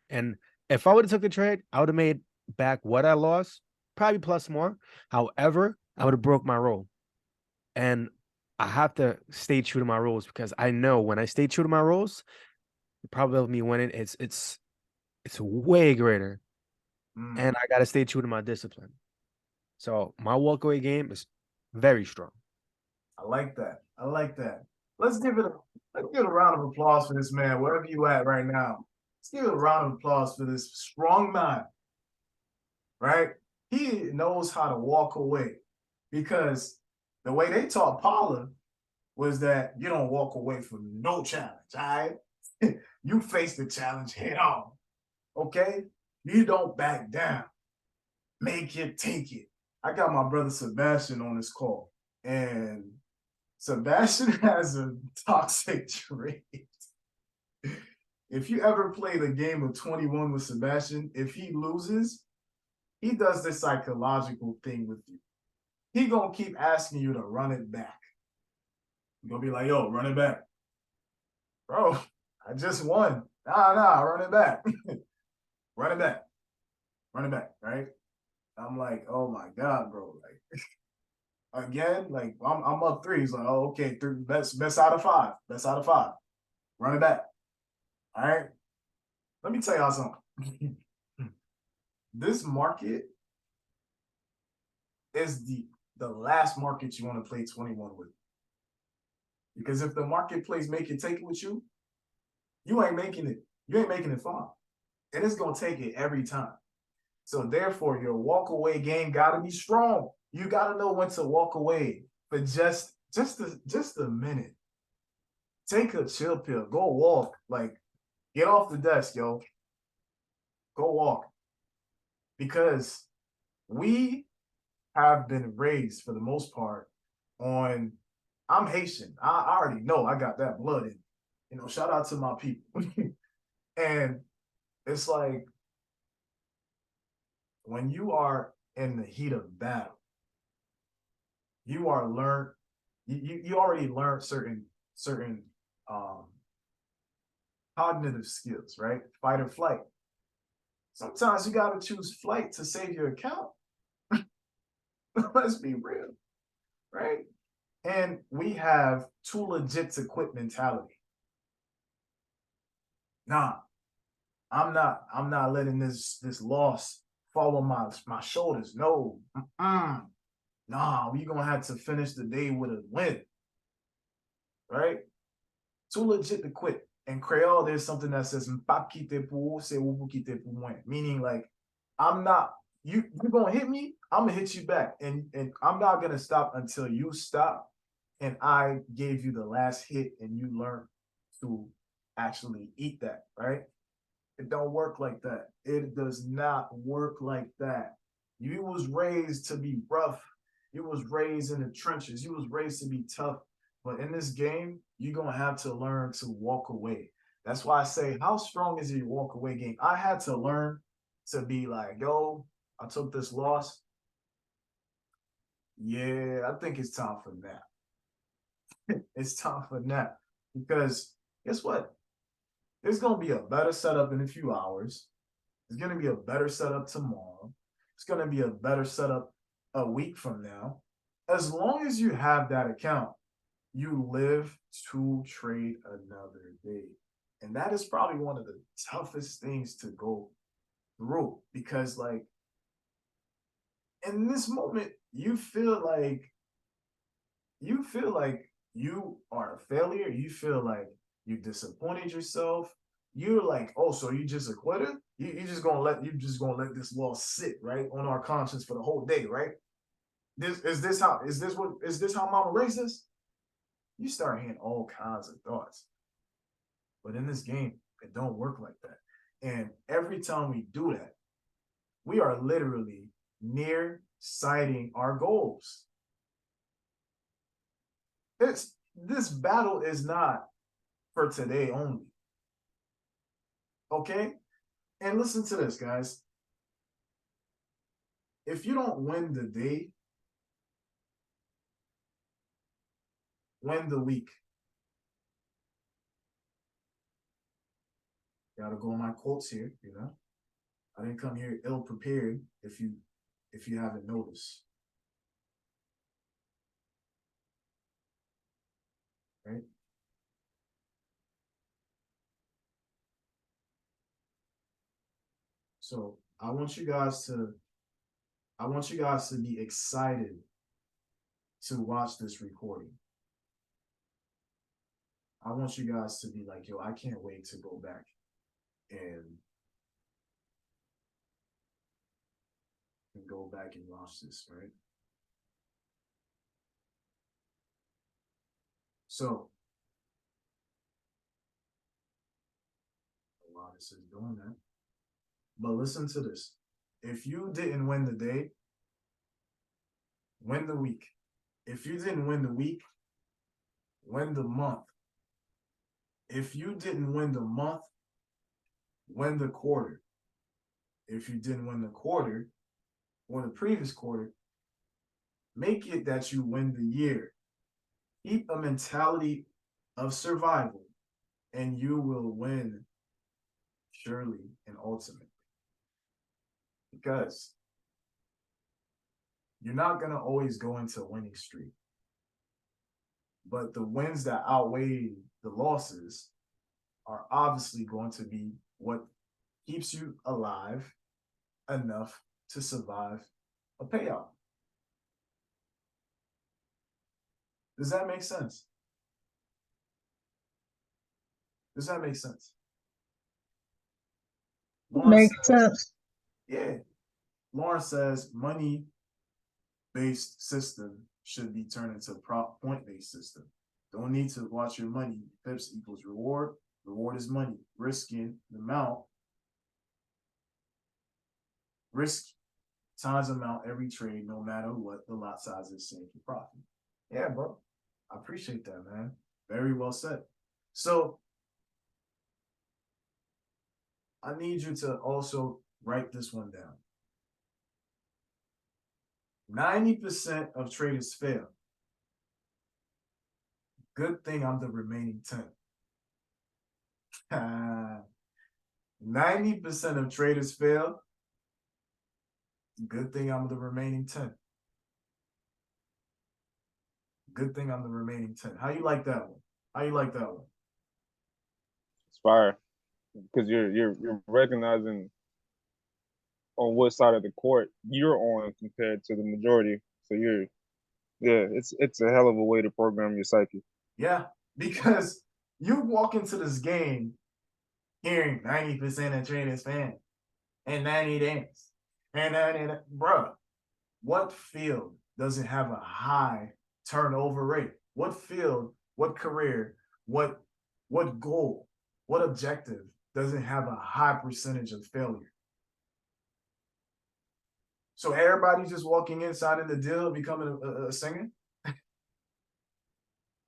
And if I would have took the trade, I would have made back what I lost, probably plus more. However, I would have broke my rule. And I have to stay true to my rules because I know when I stay true to my rules, the probability of me winning it's way greater. And I gotta stay true to my discipline. So my walkaway game is very strong. I like that. I like that. Let's give it a round of applause for this man, wherever you at right now. Let's give it a round of applause for this strong man, right? He knows how to walk away because the way they taught Paula was that you don't walk away from no challenge, all right? You face the challenge head on, okay? You don't back down. Make it, take it. I got my brother Sebastian on this call, and Sebastian has a toxic trait. If you ever play the game of 21 with Sebastian, if he loses, he does this psychological thing with you. He gonna keep asking you to run it back. You're gonna be like, yo, run it back. Bro, I just won. Nah, run it back. Run it back. Run it back, right? I'm like, oh my God, bro. Like, again, like I'm up 3. He's like, oh, okay, 3, best out of 5. Best out of 5. Run it back. All right. Let me tell y'all something. This market is the last market you want to play 21 with. Because if the marketplace make it take it with you, you ain't making it. You ain't making it fun. And it's gonna take it every time. So therefore, your walk away game gotta be strong. You gotta know when to walk away for just a minute. Take a chill pill. Go walk. Like, get off the desk, yo. Go walk. Because we have been raised for the most part on, I'm Haitian. I already know I got that blood in. You know, shout out to my people. And it's like when you are in the heat of battle, you already learned certain cognitive skills, right? Fight or flight. Sometimes you gotta choose flight to save your account. Let's be real, right? And we have too legit to quit mentality. Nah, I'm not letting this loss fall on my shoulders. No. Nah, we gonna have to finish the day with a win. Right? Too legit to quit. In Creole, there's something that says "M'pa quitter pour, c'est ou pour quitter pour moi," meaning like I'm not, you're gonna hit me, I'm gonna hit you back. And I'm not gonna stop until you stop and I gave you the last hit and you learn to actually eat that, right? It don't work like that. It does not work like that. You was raised to be rough. You was raised in the trenches. You was raised to be tough. But in this game, you're going to have to learn to walk away. That's why I say, how strong is your walk away game? I had to learn to be like, yo, I took this loss. Yeah, I think it's time for nap. It's time for nap. Because guess what? There's going to be a better setup in a few hours. There's going to be a better setup tomorrow. It's going to be a better setup a week from now. As long as you have that account, you live to trade another day. And that is probably one of the toughest things to go through because, like, in this moment, you feel like you are a failure. You feel like you disappointed yourself. You're like, oh, so you just a quitter? You just gonna let this loss sit right on our conscience for the whole day, right? Is this how mama raised us? You start hearing all kinds of thoughts. But in this game, it don't work like that. And every time we do that, we are literally near sighting our goals. this battle is not for today only. Okay? And listen to this, guys. If you don't win the day, win the week. Gotta go on my quotes here, you know. I didn't come here ill prepared if you haven't noticed. Right? So I want you guys to be excited to watch this recording. I want you guys to be like, yo, I can't wait to go back and watch this, right? So a lot of this is doing that. But listen to this. If you didn't win the day, win the week. If you didn't win the week, win the month. If you didn't win the month, win the quarter. If you didn't win the quarter, win the previous quarter, make it that you win the year. Keep a mentality of survival, and you will win surely and ultimately. Because you're not going to always go into a winning streak. But the wins that outweigh the losses are obviously going to be what keeps you alive enough to survive a payout. Does that make sense? Does that make sense? Makes sense. Yeah. Lawrence says money-based system should be turned into a point-based system. Don't need to watch your money. Pips equals reward. Reward is money. Risking the amount. Risk times amount every trade, no matter what the lot size is, saying for profit. Yeah, bro. I appreciate that, man. Very well said. So I need you to also write this one down. 90% of traders fail. Good thing I'm the remaining 10. 90% of traders fail. Good thing I'm the remaining 10. Good thing I'm the remaining 10. How you like that one? How you like that one? It's fire. Because you're recognizing on what side of the court you're on compared to the majority. So it's a hell of a way to program your psyche. Yeah, because you walk into this game hearing 90% of traders fan and 90 days. And 90, bruh, what field doesn't have a high turnover rate? What field, what career, what goal, what objective doesn't have a high percentage of failure? So everybody just walking in, signing the deal, becoming a singer?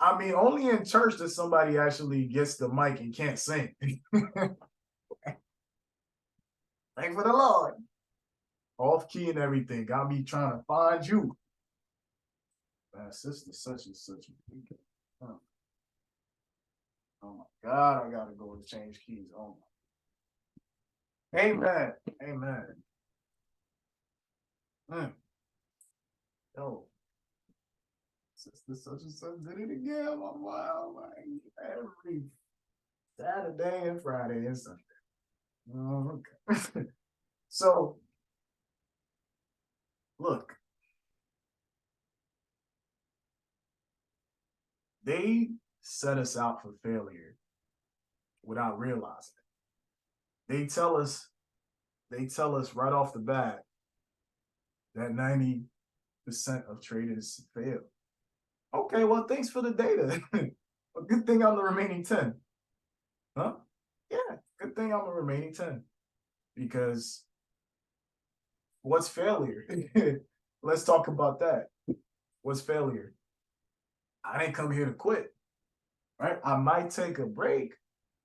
I mean, only in church does somebody actually gets the mic and can't sing. Thank for the Lord. Off key and everything. Got me trying to find you. Man, sister such and such. Oh my God, I gotta go and change keys. Oh my. Amen. Amen. Yo. Sister such and such did it again. Wow. Every Saturday and Friday and Sunday. Oh, okay. So, look. They set us out for failure without realizing it. They tell us right off the bat that 90% of traders fail. Okay, well, thanks for the data. A good thing I'm the remaining 10. Huh? Yeah, good thing I'm the remaining 10. Because what's failure? Let's talk about that. What's failure? I didn't come here to quit. right? I might take a break,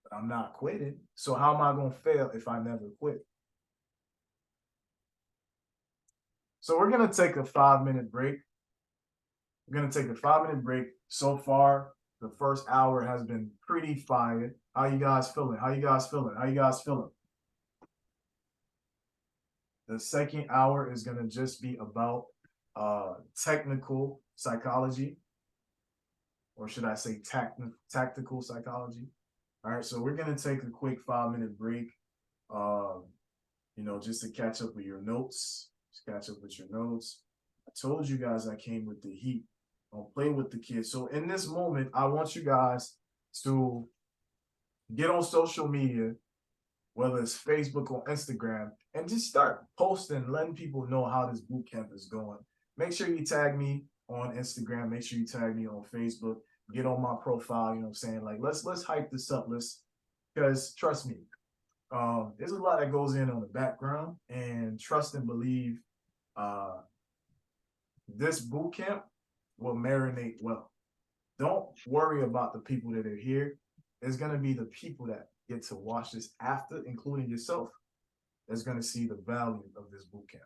but I'm not quitting. So how am I going to fail if I never quit? So we're going to take a 5-minute break. We're going to take a 5-minute break. So far, the first hour has been pretty fire. How you guys feeling? How you guys feeling? How you guys feeling? The second hour is going to just be about technical psychology, or should I say tactical psychology. All right, so we're going to take a quick 5-minute break, just to catch up with your notes. I told you guys I came with the heat. Don't play with the kids. So in this moment, I want you guys to get on social media, whether it's Facebook or Instagram, and just start posting, letting people know how this boot camp is going. Make sure you tag me on Instagram. Make sure you tag me on Facebook. Get on my profile. You know what I'm saying? Like, let's hype this up. Because trust me, there's a lot that goes in on the background, and trust and believe, this boot camp will marinate well. Don't worry about the people that are here. There's gonna be the people that get to watch this after, including yourself, that's gonna see the value of this boot camp.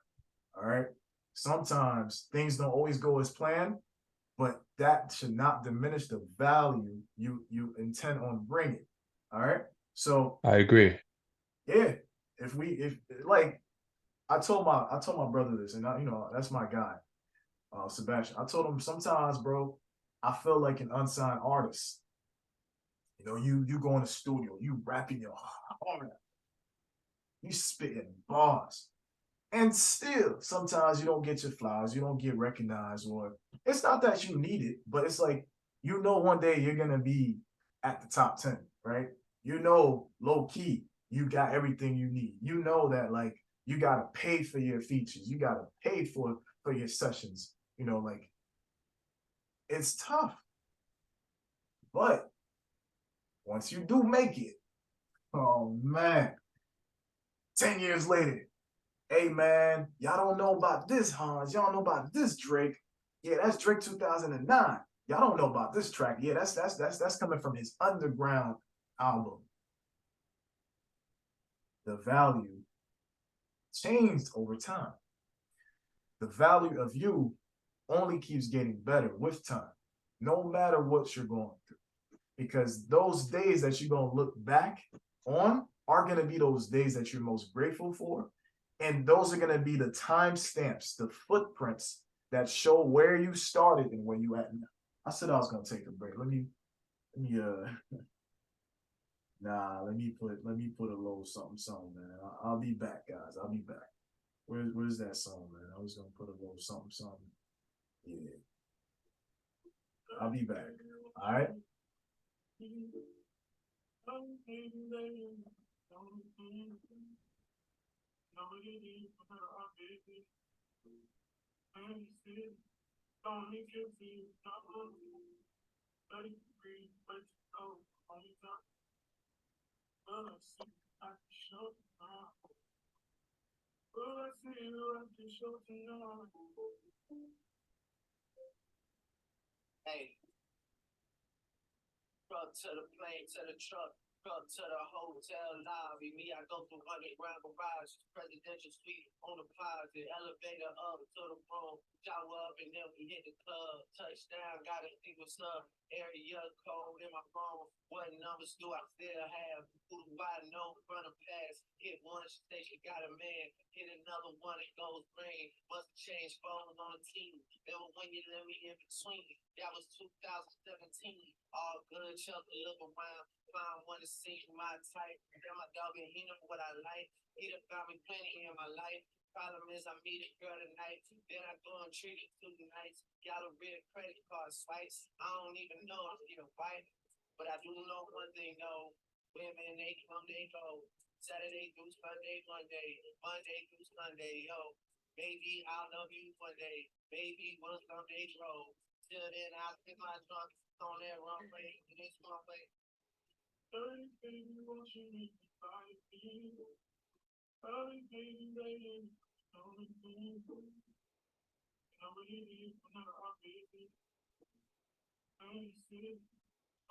All right. Sometimes things don't always go as planned, but that should not diminish the value you intend on bringing. All right. So I agree. yeah, if like I told my brother this, and that's my guy, Sebastian. I told him sometimes, bro, I feel like an unsigned artist. You go in the studio, you rapping your heart out, you spitting bars, and still sometimes you don't get your flowers, you don't get recognized, or it's not that you need it, but it's like one day you're gonna be at the top 10, right? Low key, you got everything you need. You know that like you gotta pay for your features, you gotta pay for your sessions. Like it's tough, but once you do make it, oh man, 10 years later, hey man, y'all don't know about this Hans, y'all don't know about this Drake. Yeah, that's Drake 2009. Y'all don't know about this track. Yeah, that's coming from his underground album. The value changed over time. The value of you only keeps getting better with time, no matter what you're going through. Because those days that you're going to look back on are going to be those days that you're most grateful for. And those are going to be the timestamps, the footprints that show where you started and where you at now. I said I was going to take a break. Let me put a little something, man. I'll be back, guys. I'll be back. Where's that song, man? I was going to put a little something. Yeah. I'll be back. All right. Hey, truck to the plane, to the truck to the hotel lobby. Me, I go through underground garage, presidential suite on the plaza, elevator up to the room, shower up, and then we hit the club. Touchdown, gotta see what's up. Area code in my phone. What numbers do I still have? Who do I know from the past? Hit one, she say she got a man. Hit another one, it goes green. Must change phones on the team. Then when you let me in between, that was 2017. All good, chuck a look around. Find one to see my type. Then my dog and he know what I like. He done found me plenty in my life. Problem is I meet a girl tonight. Then I go and treat it 2 nights. Got a red credit card swipes. I don't even know if she a wife. But I do know one thing though. Women, they come, they go. Saturday through Sunday, Monday through Sunday, yo. Baby, I'll love you one day. Baby, we'll someday grow. Till then, I'll get my drunk on that runway. And it's my way. Baby, won't you make me buy me? Baby, baby,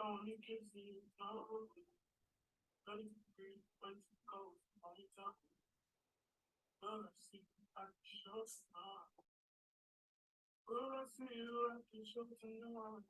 Only can see no. Only free when to go. Only talk. But I see I can show smart. But I see you I can show tonight.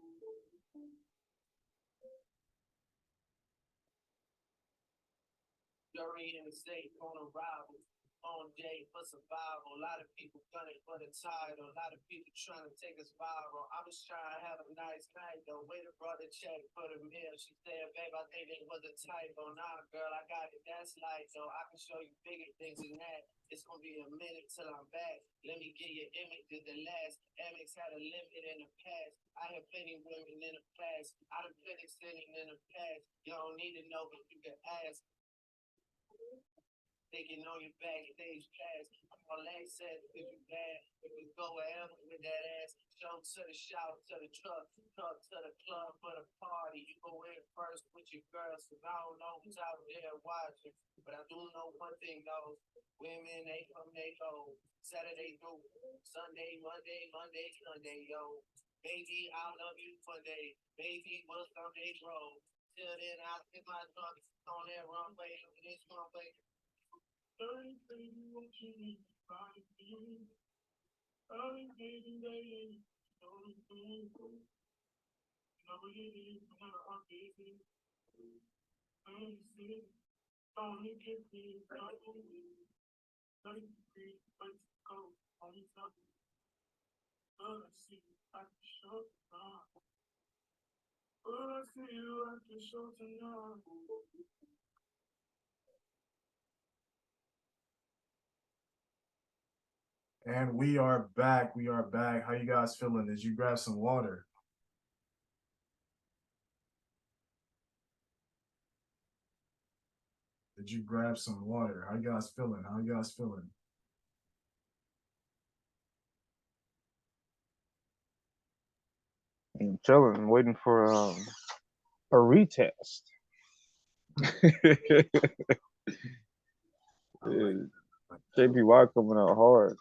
Jury in the state on arrival. On day for survival. A lot of people gunning for the title. A lot of people trying to take us viral. I was trying to have a nice night though. Waiter brought a check for the meal. She said, babe, I think it was a typo. Nah, girl, I got it. That's light though. I can show you bigger things than that. It's gonna be a minute till I'm back. Let me get your images that last. Amex had a limit in the past. I had plenty women in the past. I done plenty sinning in the past. You don't need to know, but you can ask. Thinking on your back, days pass. All that said, if you bad, if you go wherever with that ass, show to the shout, to the truck to the club for the party. You go in first with your girls, cause I don't know who's out there watching. But I do know one thing though, women, they come, they go. Saturday through Sunday, Monday, Sunday, yo. Baby, I love you Monday. Baby, we'll someday grow. Till then, I'll get my drugs on that runway, this runway. And we are back. We are back. How you guys feeling? Did you grab some water? Did you grab some water? How you guys feeling? How you guys feeling? I'm chilling, waiting for a retest. JPY coming out hard.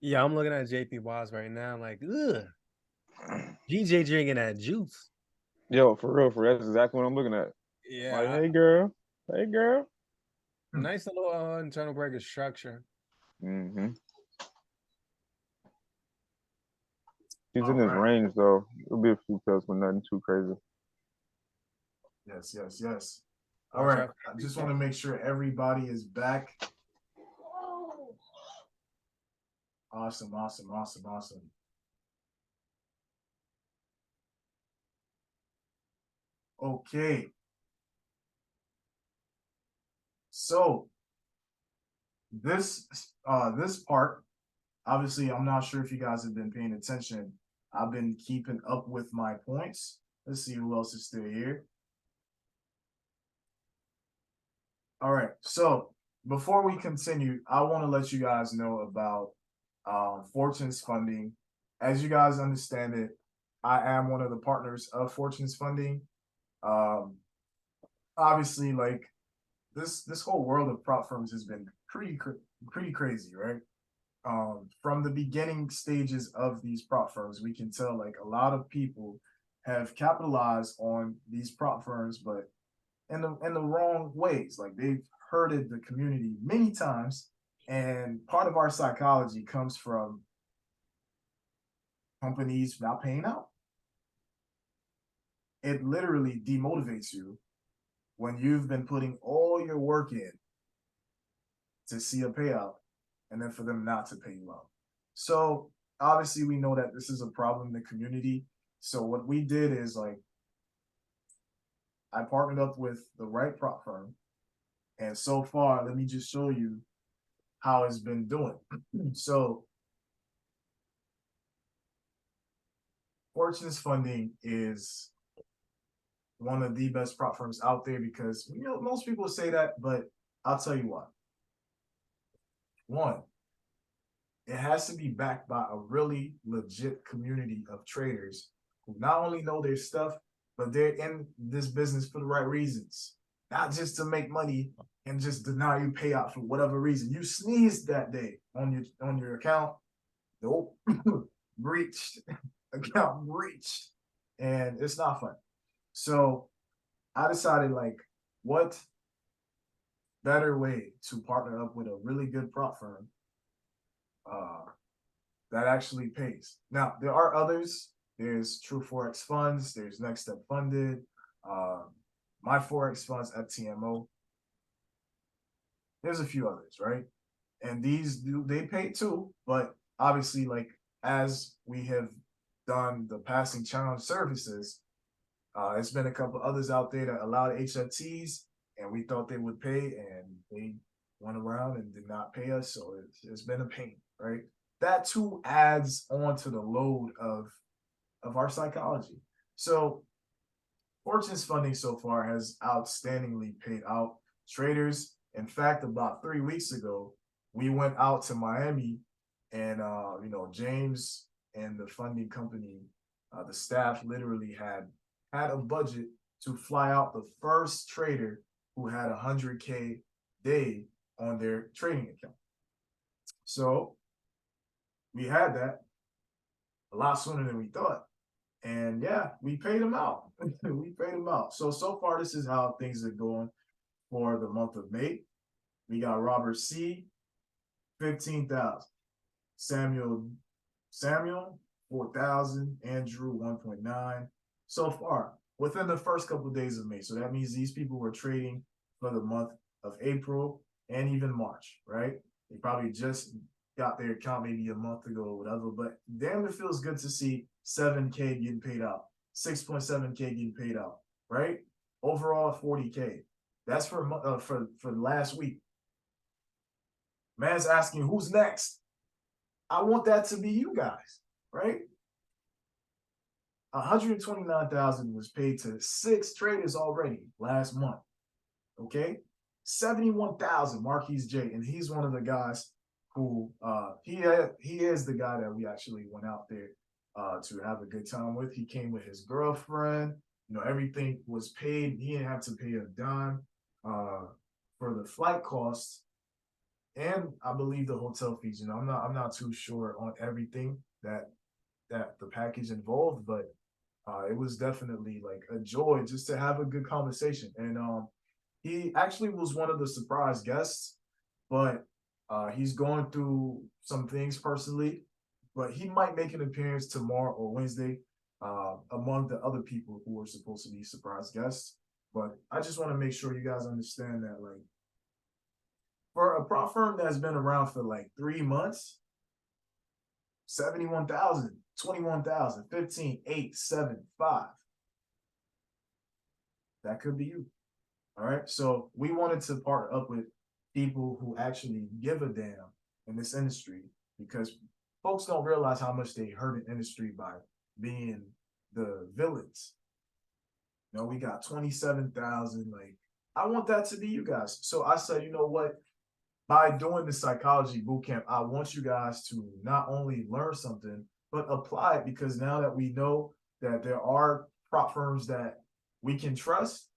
Yeah, I'm looking at JPYs right now. Like, ugh. GJ drinking that juice. Yo, for real, that's exactly what I'm looking at. Yeah. Like, hey girl. Nice little internal breaker structure. Mm-hmm. He's in his Alright. range though. It'll be a few cuts, but nothing too crazy. Yes. All Watch right. out. I just want to make sure everybody is back. Awesome. Okay. So this part, obviously, I'm not sure if you guys have been paying attention. I've been keeping up with my points. Let's see who else is still here. All right. So before we continue, I want to let you guys know about Fortune's Funding. As you guys understand it, I am one of the partners of Fortune's Funding. Obviously, like this whole world of prop firms has been pretty crazy, right? From the beginning stages of these prop firms, we can tell like a lot of people have capitalized on these prop firms, but in the wrong ways. Like they've hurted the community many times, and part of our psychology comes from companies not paying out. It literally demotivates you when you've been putting all your work in to see a payout and then for them not to pay you out. So obviously we know that this is a problem in the community. So what we did is like, I partnered up with the right prop firm. And so far, let me just show you how it's been doing. So Fortune's Funding is one of the best prop firms out there because, you know, most people say that, but I'll tell you why. One, it has to be backed by a really legit community of traders who not only know their stuff, but they're in this business for the right reasons, not just to make money and just deny you payout for whatever reason. You sneezed that day on your account, nope, breached, account breached, and it's not fun. So I decided, like, what better way to partner up with a really good prop firm that actually pays. Now, there are others. There's True Forex Funds. There's Next Step Funded. My Forex Funds at TMO. There's a few others, right? And these they pay too, but obviously, like, as we have done the passing challenge services, it's been a couple others out there that allowed HFTs, and we thought they would pay, and they went around and did not pay us. So it's been a pain, right? That too adds on to the load of our psychology. So Fortune's funding so far has outstandingly paid out traders. In fact, about 3 weeks ago, we went out to Miami, and James and the funding company, the staff literally had a budget to fly out the first trader who had 100K day on their trading account. So we had that a lot sooner than we thought. And yeah, we paid them out. We paid them out. So far, this is how things are going for the month of May. We got Robert C, 15,000. Samuel, 4,000. Andrew, 1.9. So far, within the first couple of days of May. So that means these people were trading for the month of April and even March, right? They probably just got their account maybe a month ago or whatever, but damn, it feels good to see 7K getting paid out, 6.7K getting paid out, right? Overall, 40K. That's for last week. Man's asking, who's next? I want that to be you guys, right? 129,000 was paid to 6 traders already last month. Okay, 71,000 Marquise J, and he's one of the guys who he is the guy that we actually went out there to have a good time with. He came with his girlfriend. Everything was paid. He didn't have to pay a dime for the flight costs, and I believe the hotel fees. I'm not too sure on everything that the package involved, but it was definitely like a joy just to have a good conversation. And he actually was one of the surprise guests, but he's going through some things personally, but he might make an appearance tomorrow or Wednesday among the other people who are supposed to be surprise guests. But I just want to make sure you guys understand that, like, for a prop firm that's been around for like 3 months, 71,000, 21,000, 15, 8, 7, 5. That could be you. All right. So we wanted to partner up with people who actually give a damn in this industry, because folks don't realize how much they hurt an industry by being the villains. We got 27,000. Like, I want that to be you guys. So I said, you know what? By doing the psychology bootcamp, I want you guys to not only learn something, but apply it, because now that we know that there are prop firms that we can trust,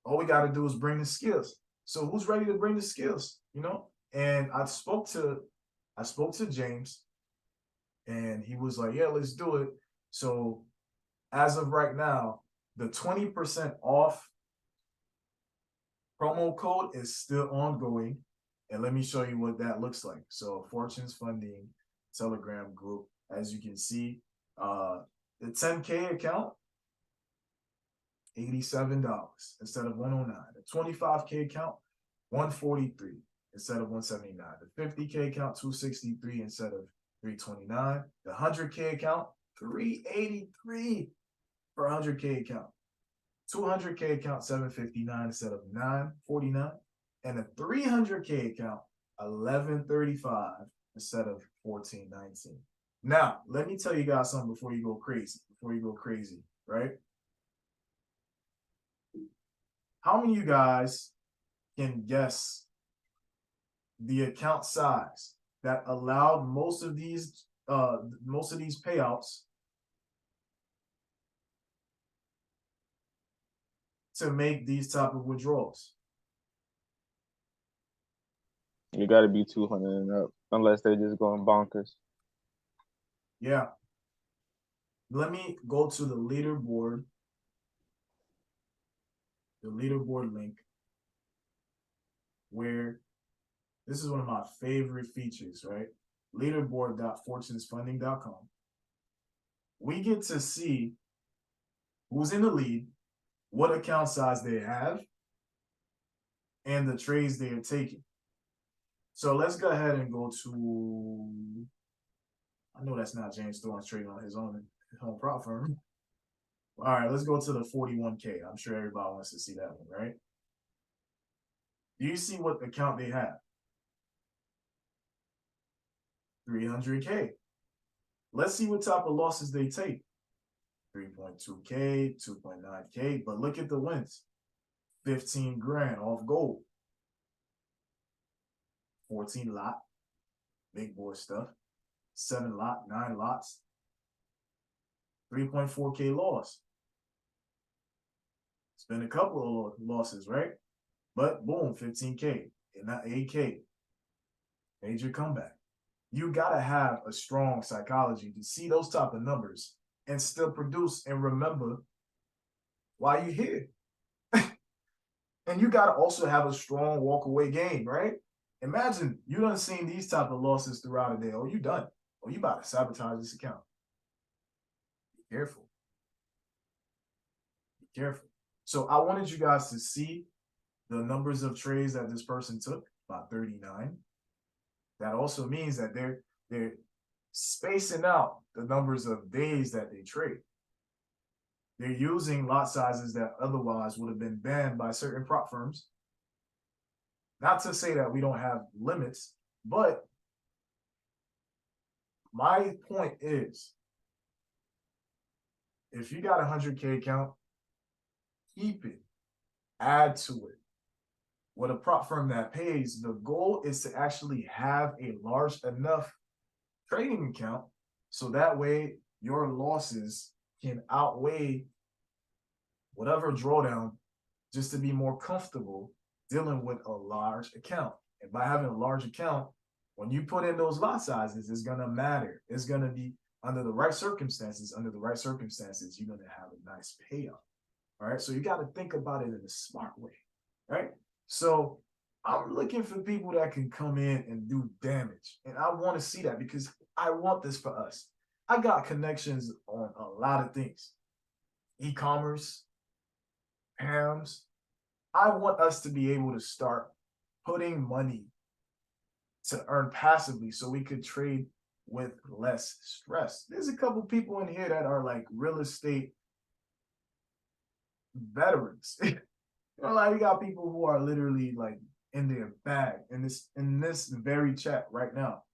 all we got to do is bring the skills. So who's ready to bring the skills? And I spoke to James, and he was like, yeah, let's do it. So as of right now, the 20% off promo code is still ongoing. And let me show you what that looks like. So Fortune's Funding Telegram group, as you can see, the 10K account, $87 instead of $109. The 25K account, $143 instead of $179. The 50K account, $263 instead of $329. The 100K account, $383 for 100K account. 200K account, $759 instead of $949. And a 300K account, $1135 instead of $1419. Now, let me tell you guys something before you go crazy, right? How many of you guys can guess the account size that allowed most of these payouts to make these type of withdrawals? You got to be 200 and up, unless they're just going bonkers. Yeah. Let me go to the leaderboard the leaderboard link, where this is one of my favorite features, right? Leaderboard.fortunesfunding.com. We get to see who's in the lead, what account size they have, and the trades they are taking. So let's go ahead and go to, I know that's not James Thorne's trading on his own prop firm. All right, let's go to the 41K. I'm sure everybody wants to see that one, right? Do you see what account they have? 300K. Let's see what type of losses they take. 3.2K, 2.9K, but look at the wins. 15 grand off gold. 14 lot, big boy stuff. 7 lot, 9 lots. 3.4K loss. It's been a couple of losses, right? But boom, 15K, and not 8K. Major comeback. You gotta have a strong psychology to see those type of numbers and still produce and remember why you're here. And you gotta also have a strong walk away game, right? Imagine you done seen these type of losses throughout a day. Oh, you done. Oh, you about to sabotage this account. Be careful. Be careful. So I wanted you guys to see the numbers of trades that this person took, about 39. That also means that they're spacing out the numbers of days that they trade. They're using lot sizes that otherwise would have been banned by certain prop firms. Not to say that we don't have limits, but my point is, if you got a 100K account, keep it, add to it. With a prop firm that pays, the goal is to actually have a large enough trading account so that way your losses can outweigh whatever drawdown, just to be more comfortable dealing with a large account. And by having a large account, when you put in those lot sizes, it's going to matter. It's going to be under the right circumstances. Under the right circumstances, you're going to have a nice payout. All right. So you got to think about it in a smart way. Right. So I'm looking for people that can come in and do damage. And I want to see that because I want this for us. I got connections on a lot of things. E-commerce, PAMs. I want us to be able to start putting money to earn passively so we could trade with less stress. There's a couple people in here that are like real estate veterans. Like we got people who are literally like in their bag in this very chat right now.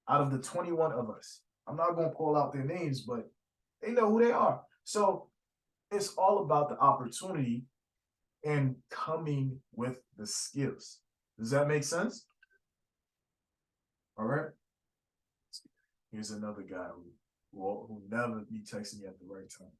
Out of the 21 of us, I'm not going to call out their names, but they know who they are. So it's all about the opportunity and coming with the skills. Does that make sense? All right. Here's another guy who never be texting me at the right time.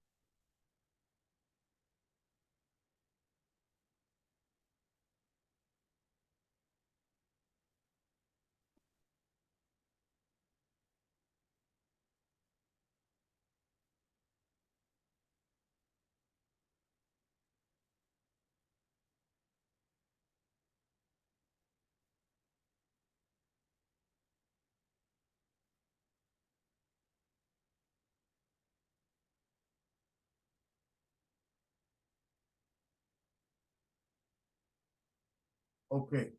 Okay,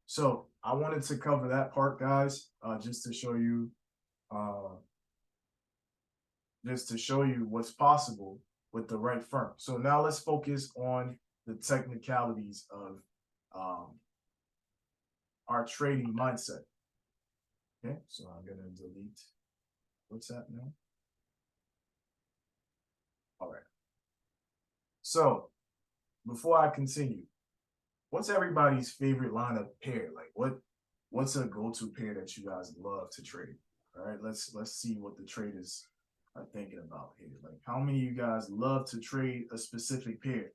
so I wanted to cover that part, guys, just to show you, what's possible with the right firm. So now let's focus on the technicalities of our trading mindset. Okay, so I'm gonna delete what's that now. All right. So before I continue, what's everybody's favorite line of pair? Like what's a go-to pair that you guys love to trade? All right, let's see what the traders are thinking about here. Like how many of you guys love to trade a specific pair?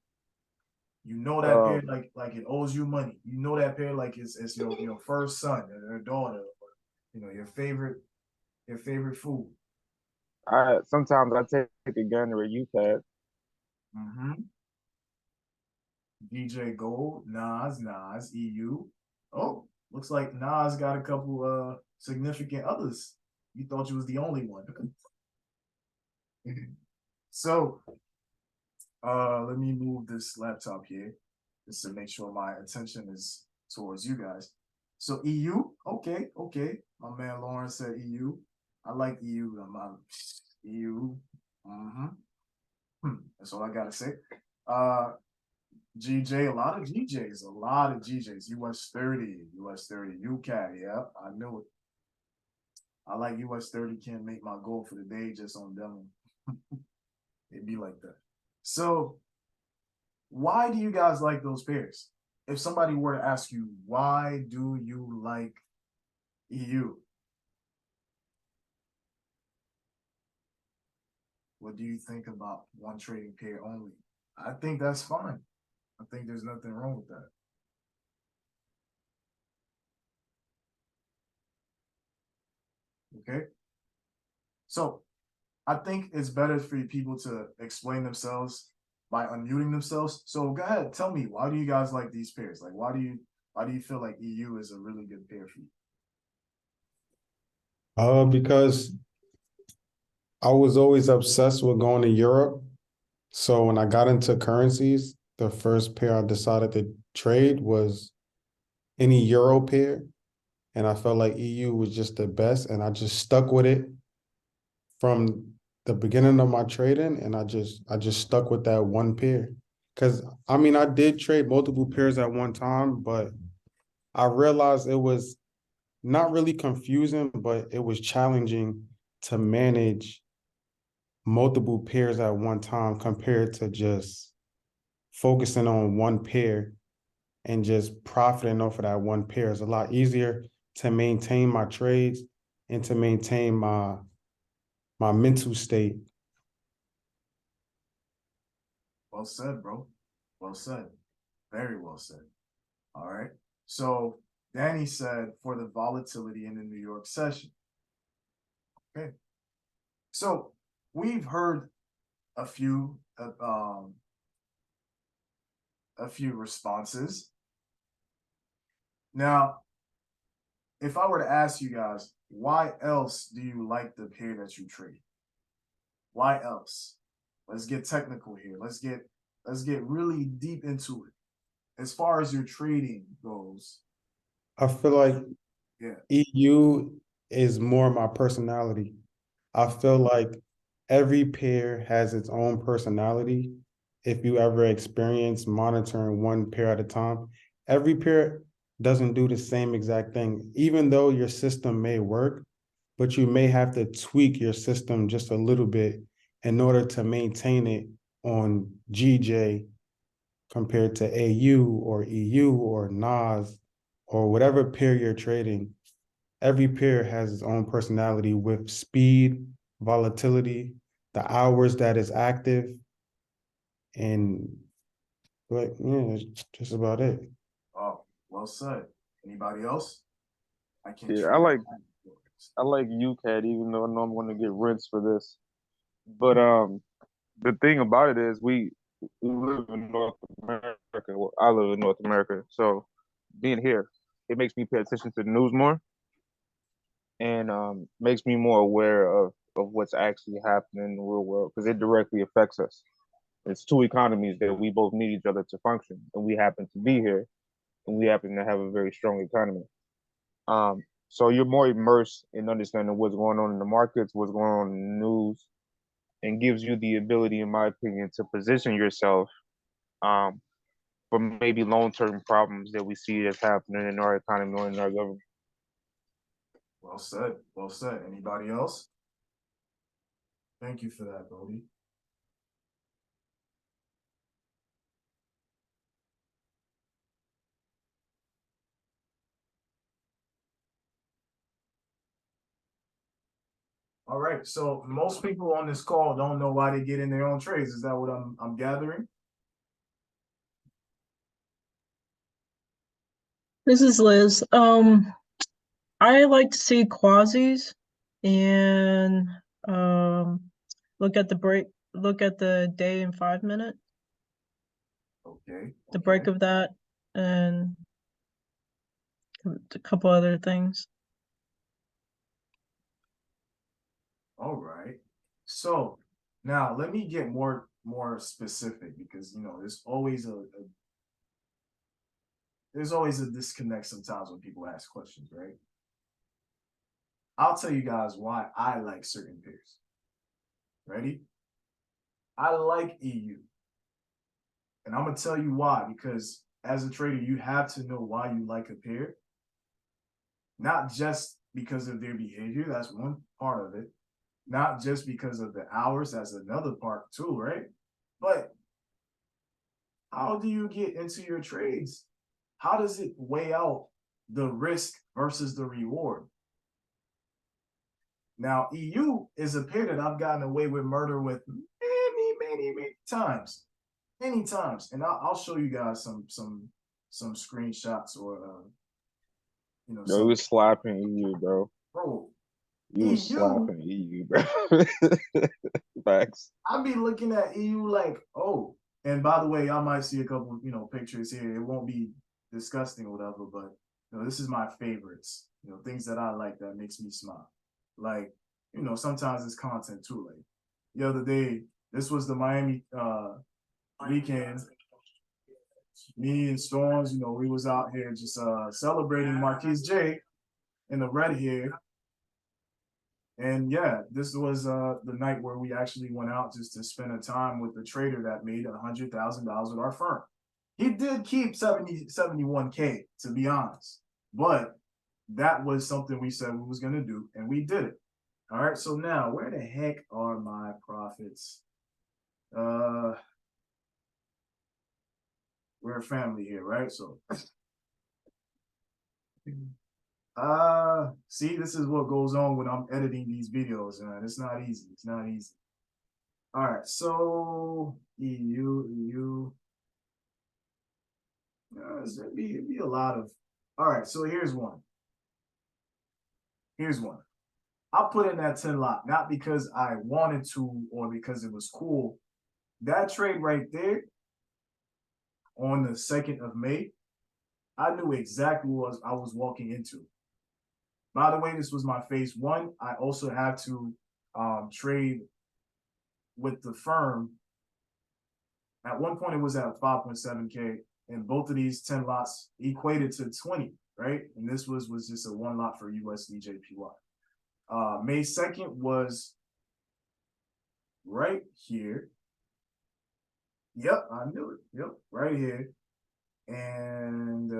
You know that pair like it owes you money. You know that pair like it's your first son or daughter, or, you know, your favorite food. Sometimes I take a gun or a U-pad. DJ Gold, Nas, EU. Oh, looks like Nas got a couple significant others. You thought you was the only one. So let me move this laptop here just to make sure my attention is towards you guys. So EU, okay. My man Lawrence said EU. I like EU. EU. That's all I gotta say. GJ, a lot of GJs, US 30, UCAT, yeah, I knew it. I like US 30 can't make my goal for the day just on demo. It'd be like that. So why do you guys like those pairs? If somebody were to ask you, why do you like EU? What do you think about one trading pair only? I think that's fine. I think there's nothing wrong with that. Okay. So I think it's better for people to explain themselves by unmuting themselves. So go ahead, tell me, why do you guys like these pairs? Like, why do you feel like EU is a really good pair for you? Because I was always obsessed with going to Europe. So when I got into currencies, the first pair I decided to trade was any Euro pair. And I felt like EU was just the best. And I just stuck with it from the beginning of my trading. And I just stuck with that one pair. Cause I mean, I did trade multiple pairs at one time, but I realized it was not really confusing, but it was challenging to manage multiple pairs at one time compared to just focusing on one pair and just profiting off of that one pair. It's a lot easier to maintain my trades and to maintain my mental state. Well said, bro. Well said. Very well said. All right. So Danny said for the volatility in the New York session. Okay. So we've heard a few responses. Now, if I were to ask you guys, why else do you like the pair that you trade? Why else? Let's get technical here. Let's get really deep into it. As far as your trading goes, I feel like yeah, EU is more my personality. I feel like every pair has its own personality. If you ever experience monitoring one pair at a time, every pair doesn't do the same exact thing, even though your system may work, but you may have to tweak your system just a little bit in order to maintain it on GJ compared to AU or EU or NAS or whatever pair you're trading. Every pair has its own personality with speed, volatility, the hours that is active, and but yeah, that's just about it. oh, well said. Anybody else? I can Yeah, trade. I like UCAT, even though I know I'm going to get rinsed for this. But the thing about it is we live in North America. Well, I live in North America, so being here, it makes me pay attention to the news more, and makes me more aware of what's actually happening in the real world because it directly affects us. It's two economies that we both need each other to function, and we happen to be here, and we happen to have a very strong economy. So you're more immersed in understanding what's going on in the markets, what's going on in the news, and gives you the ability, in my opinion, to position yourself um, for maybe long-term problems that we see that's happening in our economy or in our government. Well said. Well said. Anybody else? Thank you for that, Brody. All right. So most people on this call don't know why they get in their own trades. Is that what I'm gathering? This is Liz. I like to see quasis and look at the day and 5 minute. Okay. the break okay. of that, and a couple other things. All right. So now let me get more specific because there's always a disconnect sometimes when people ask questions, right? I'll tell you guys why I like certain pairs. Ready? I like EU. And I'm gonna tell you why, because as a trader, you have to know why you like a pair. Not just because of their behavior, that's one part of it. Not just because of the hours, that's another part too, right? But how do you get into your trades? How does it weigh out the risk versus the reward? Now, EU is a pair that I've gotten away with murder with many times, many times, and I'll show you guys some screenshots or Yo, he some was slapping EU, bro. bro. You was EU, slapping EU, bro. Facts. I'll be looking at EU like, oh, and by the way, y'all might see a couple, pictures here. It won't be disgusting or whatever, but this is my favorites. Things that I like that makes me smile. Like, sometimes it's content too. Like the other day, this was the Miami weekend. Me and Storms, we was out here just celebrating Marquise J in the red here. And yeah, this was the night where we actually went out just to spend a time with the trader that made $100,000 with our firm. He did keep 71K, to be honest, but that was something we said we was gonna do, and we did it. All right, so now where the heck are my profits? We're a family here, right? So see, this is what goes on when I'm editing these videos, man. It's not easy. It's not easy. All right, so EU. It'd be a lot of. All right, so here's one. Here's one. I'll put in that 10 lot, not because I wanted to or because it was cool. That trade right there on the 2nd of May, I knew exactly what I was walking into. By the way, this was my phase one. I also had to trade with the firm. At one point, it was at 5.7K, and both of these 10 lots equated to 20, right? And this was just a one lot for USD JPY. May 2nd was right here. Yep, I knew it. Yep, right here. And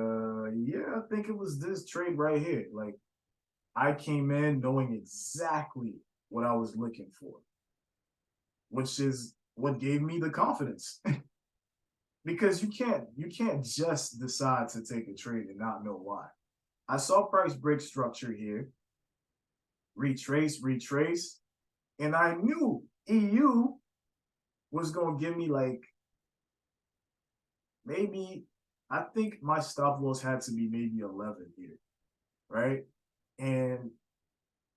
yeah, I think it was this trade right here. Like, I came in knowing exactly what I was looking for, which is what gave me the confidence. Because you can't just decide to take a trade and not know why. I saw price break structure here, retrace, and I knew EU was gonna give me like maybe, I think my stop loss had to be maybe 11 here, right? And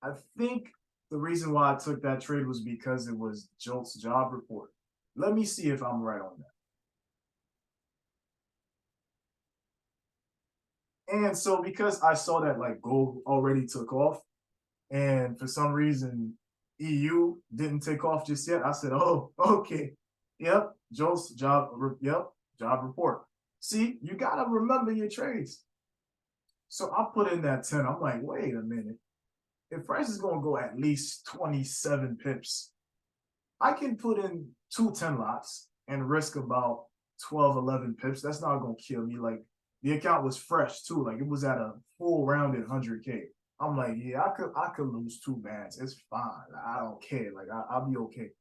I think the reason why I took that trade was because it was Jolt's job report. Let me see if I'm right on that. And so because I saw that like gold already took off, and for some reason EU didn't take off just yet, I said, oh, okay. Yep, Jolt's job report. See, you gotta remember your trades. So I put in that 10. I'm like, wait a minute. If price is gonna go at least 27 pips, I can put in 10 lots and risk about 12, 11 pips. That's not gonna kill me. Like, the account was fresh too. Like, it was at a full rounded 100K. I'm like, yeah, I could lose 2 bands. It's fine. I don't care. Like, I'll be okay.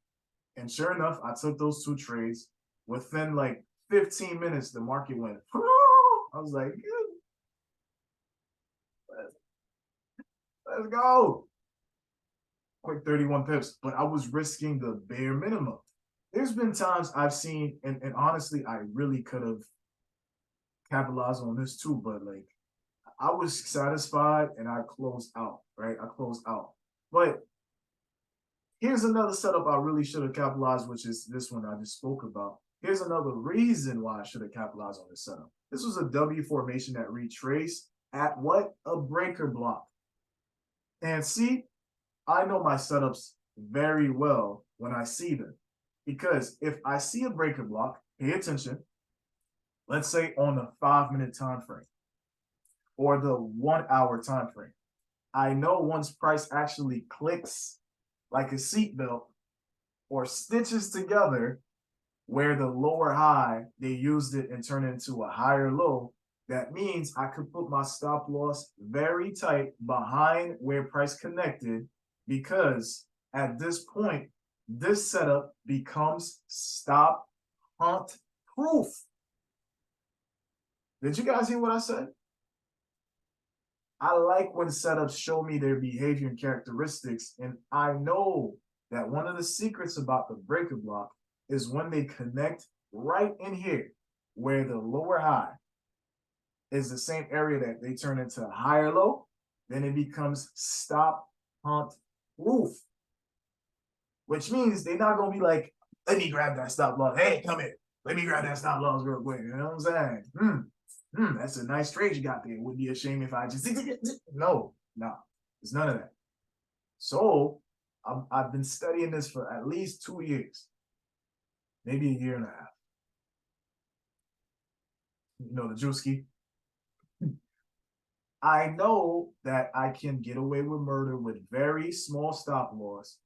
And sure enough, I took those 2 trades. Within like 15 minutes, the market went. I was like, let's go. Quick 31 pips, but I was risking the bare minimum. There's been times I've seen, and honestly, I really could have capitalized on this too, but like, I was satisfied and I closed out, right? I closed out. But here's another setup I really should have capitalized, which is this one I just spoke about. here's another reason why I should have capitalized on this setup. This was a W formation that retraced at what? A breaker block. And see, I know my setups very well when I see them. Because if I see a breaker block, pay attention, let's say on the 5-minute time frame or the 1 hour time frame. I know once price actually clicks like a seatbelt or stitches together where the lower high, they used it and turned it into a higher low, that means I could put my stop loss very tight behind where price connected, because at this point, this setup becomes stop hunt proof. Did you guys hear what I said? I like when setups show me their behavior and characteristics, and I know that one of the secrets about the breaker block is when they connect right in here, where the lower high is the same area that they turn into a higher low, then it becomes stop hunt proof. Which means they're not gonna be like, let me grab that stop loss. Hey, come here. Let me grab that stop loss real quick. You know what I'm saying? That's a nice trade you got there. It would be a shame if I just no, it's none of that. So I've been studying this for at least 2 years, maybe a year and a half. You know, the Drewski. I know that I can get away with murder with very small stop loss,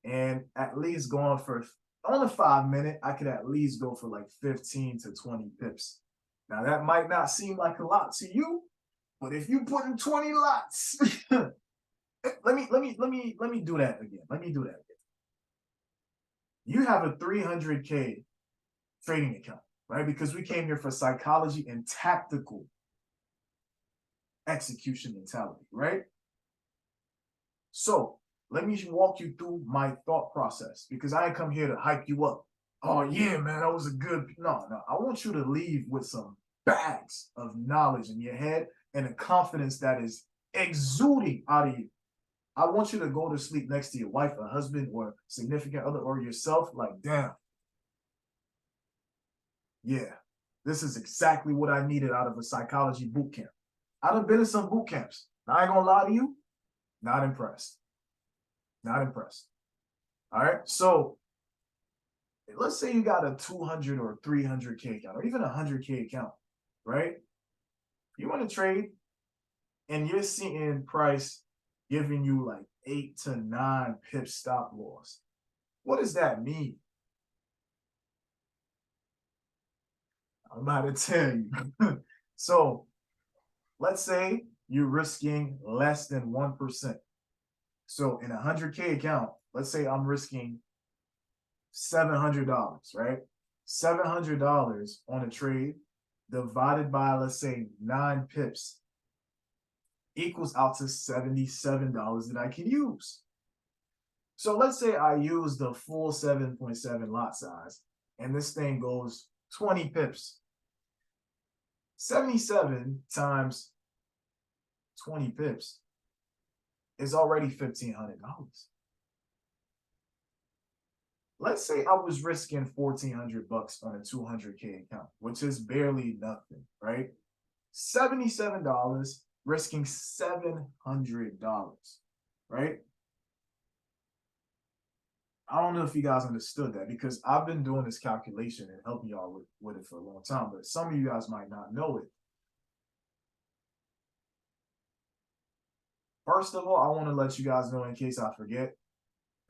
and at least going for on a 5-minute, I could at least go for like 15 to 20 pips. Now that might not seem like a lot to you, but if you put in 20 lots, let me do that again. Let me do that again. You have a 300K trading account, right? Because we came here for psychology and tactical execution mentality, right? So let me walk you through my thought process, because I ain't come here to hype you up. Oh yeah, man, that was a good. No. I want you to leave with some bags of knowledge in your head and a confidence that is exuding out of you. I want you to go to sleep next to your wife, or husband, or significant other, or yourself, like, damn. Yeah, this is exactly what I needed out of a psychology boot camp. I've been in some boot camps. I ain't gonna lie to you, not impressed. Not impressed. All right, so let's say you got a 200 or 300K account, or even a 100K account, right? You want to trade, and you're seeing price giving you like 8 to 9 pip stop loss. What does that mean? I'm about to tell you. So let's say you're risking less than 1%. So in a 100K account, let's say I'm risking $700, right? $700 on a trade divided by, let's say, 9 pips equals out to $77 that I can use. So let's say I use the full 7.7 lot size, and this thing goes 20 pips. 77 times 20 pips is already $1,500. Let's say I was risking $1,400 on a 200K account, which is barely nothing, right? $77, risking $700, right? I don't know if you guys understood that, because I've been doing this calculation and helping y'all with it for a long time, but some of you guys might not know it. First of all, I want to let you guys know, in case I forget,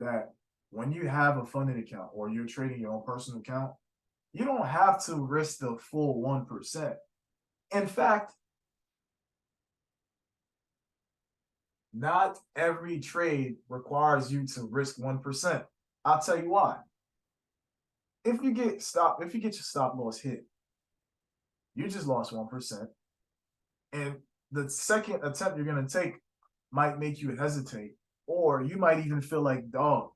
that when you have a funded account or you're trading your own personal account, you don't have to risk the full 1%. In fact, not every trade requires you to risk 1%. I'll tell you why. If you get your stop loss hit, you just lost 1%. And the second attempt you're gonna take might make you hesitate, or you might even feel like, dog,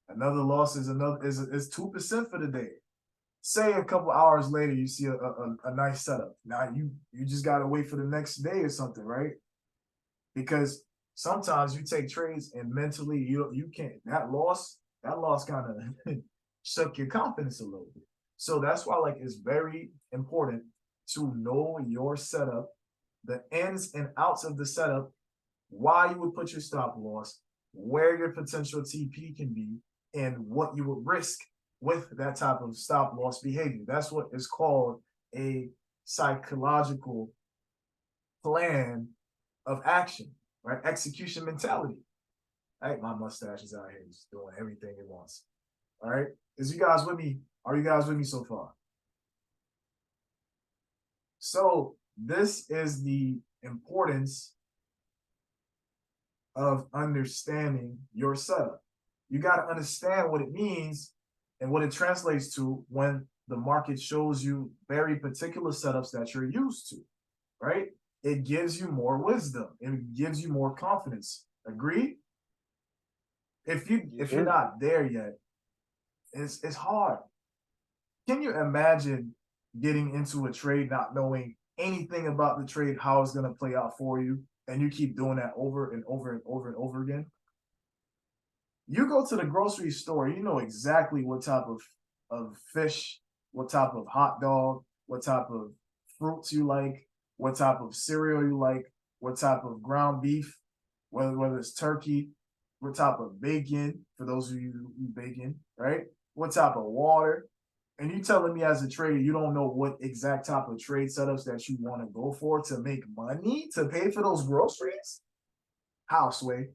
another loss is 2% for the day. Say a couple hours later you see a nice setup. Now you just gotta wait for the next day or something, right? Because sometimes you take trades and mentally you can't. That loss kind of shook your confidence a little bit. So that's why like it's very important to know your setup, the ins and outs of the setup, why you would put your stop loss, where your potential TP can be, and what you would risk with that type of stop loss behavior. That's what is called a psychological plan of action, right? Execution mentality. Right? My mustache is out here just doing everything it wants. All right. Is you guys with me? Are you guys with me so far? So this is the importance of understanding your setup. You got to understand what it means and what it translates to when the market shows you very particular setups that you're used to, right? It gives you more wisdom. It gives you more confidence. Agree? If you're not there yet, it's hard. Can you imagine getting into a trade not knowing anything about the trade, how it's going to play out for you, and you keep doing that over and over and over and over again? You go to the grocery store, you know exactly what type of fish, what type of hot dog, what type of fruits you like, what type of cereal you like, what type of ground beef, whether it's turkey, what type of bacon, for those of you who eat bacon, right? What type of water. And you telling me as a trader, you don't know what exact type of trade setups that you want to go for to make money, to pay for those groceries? How, Sway?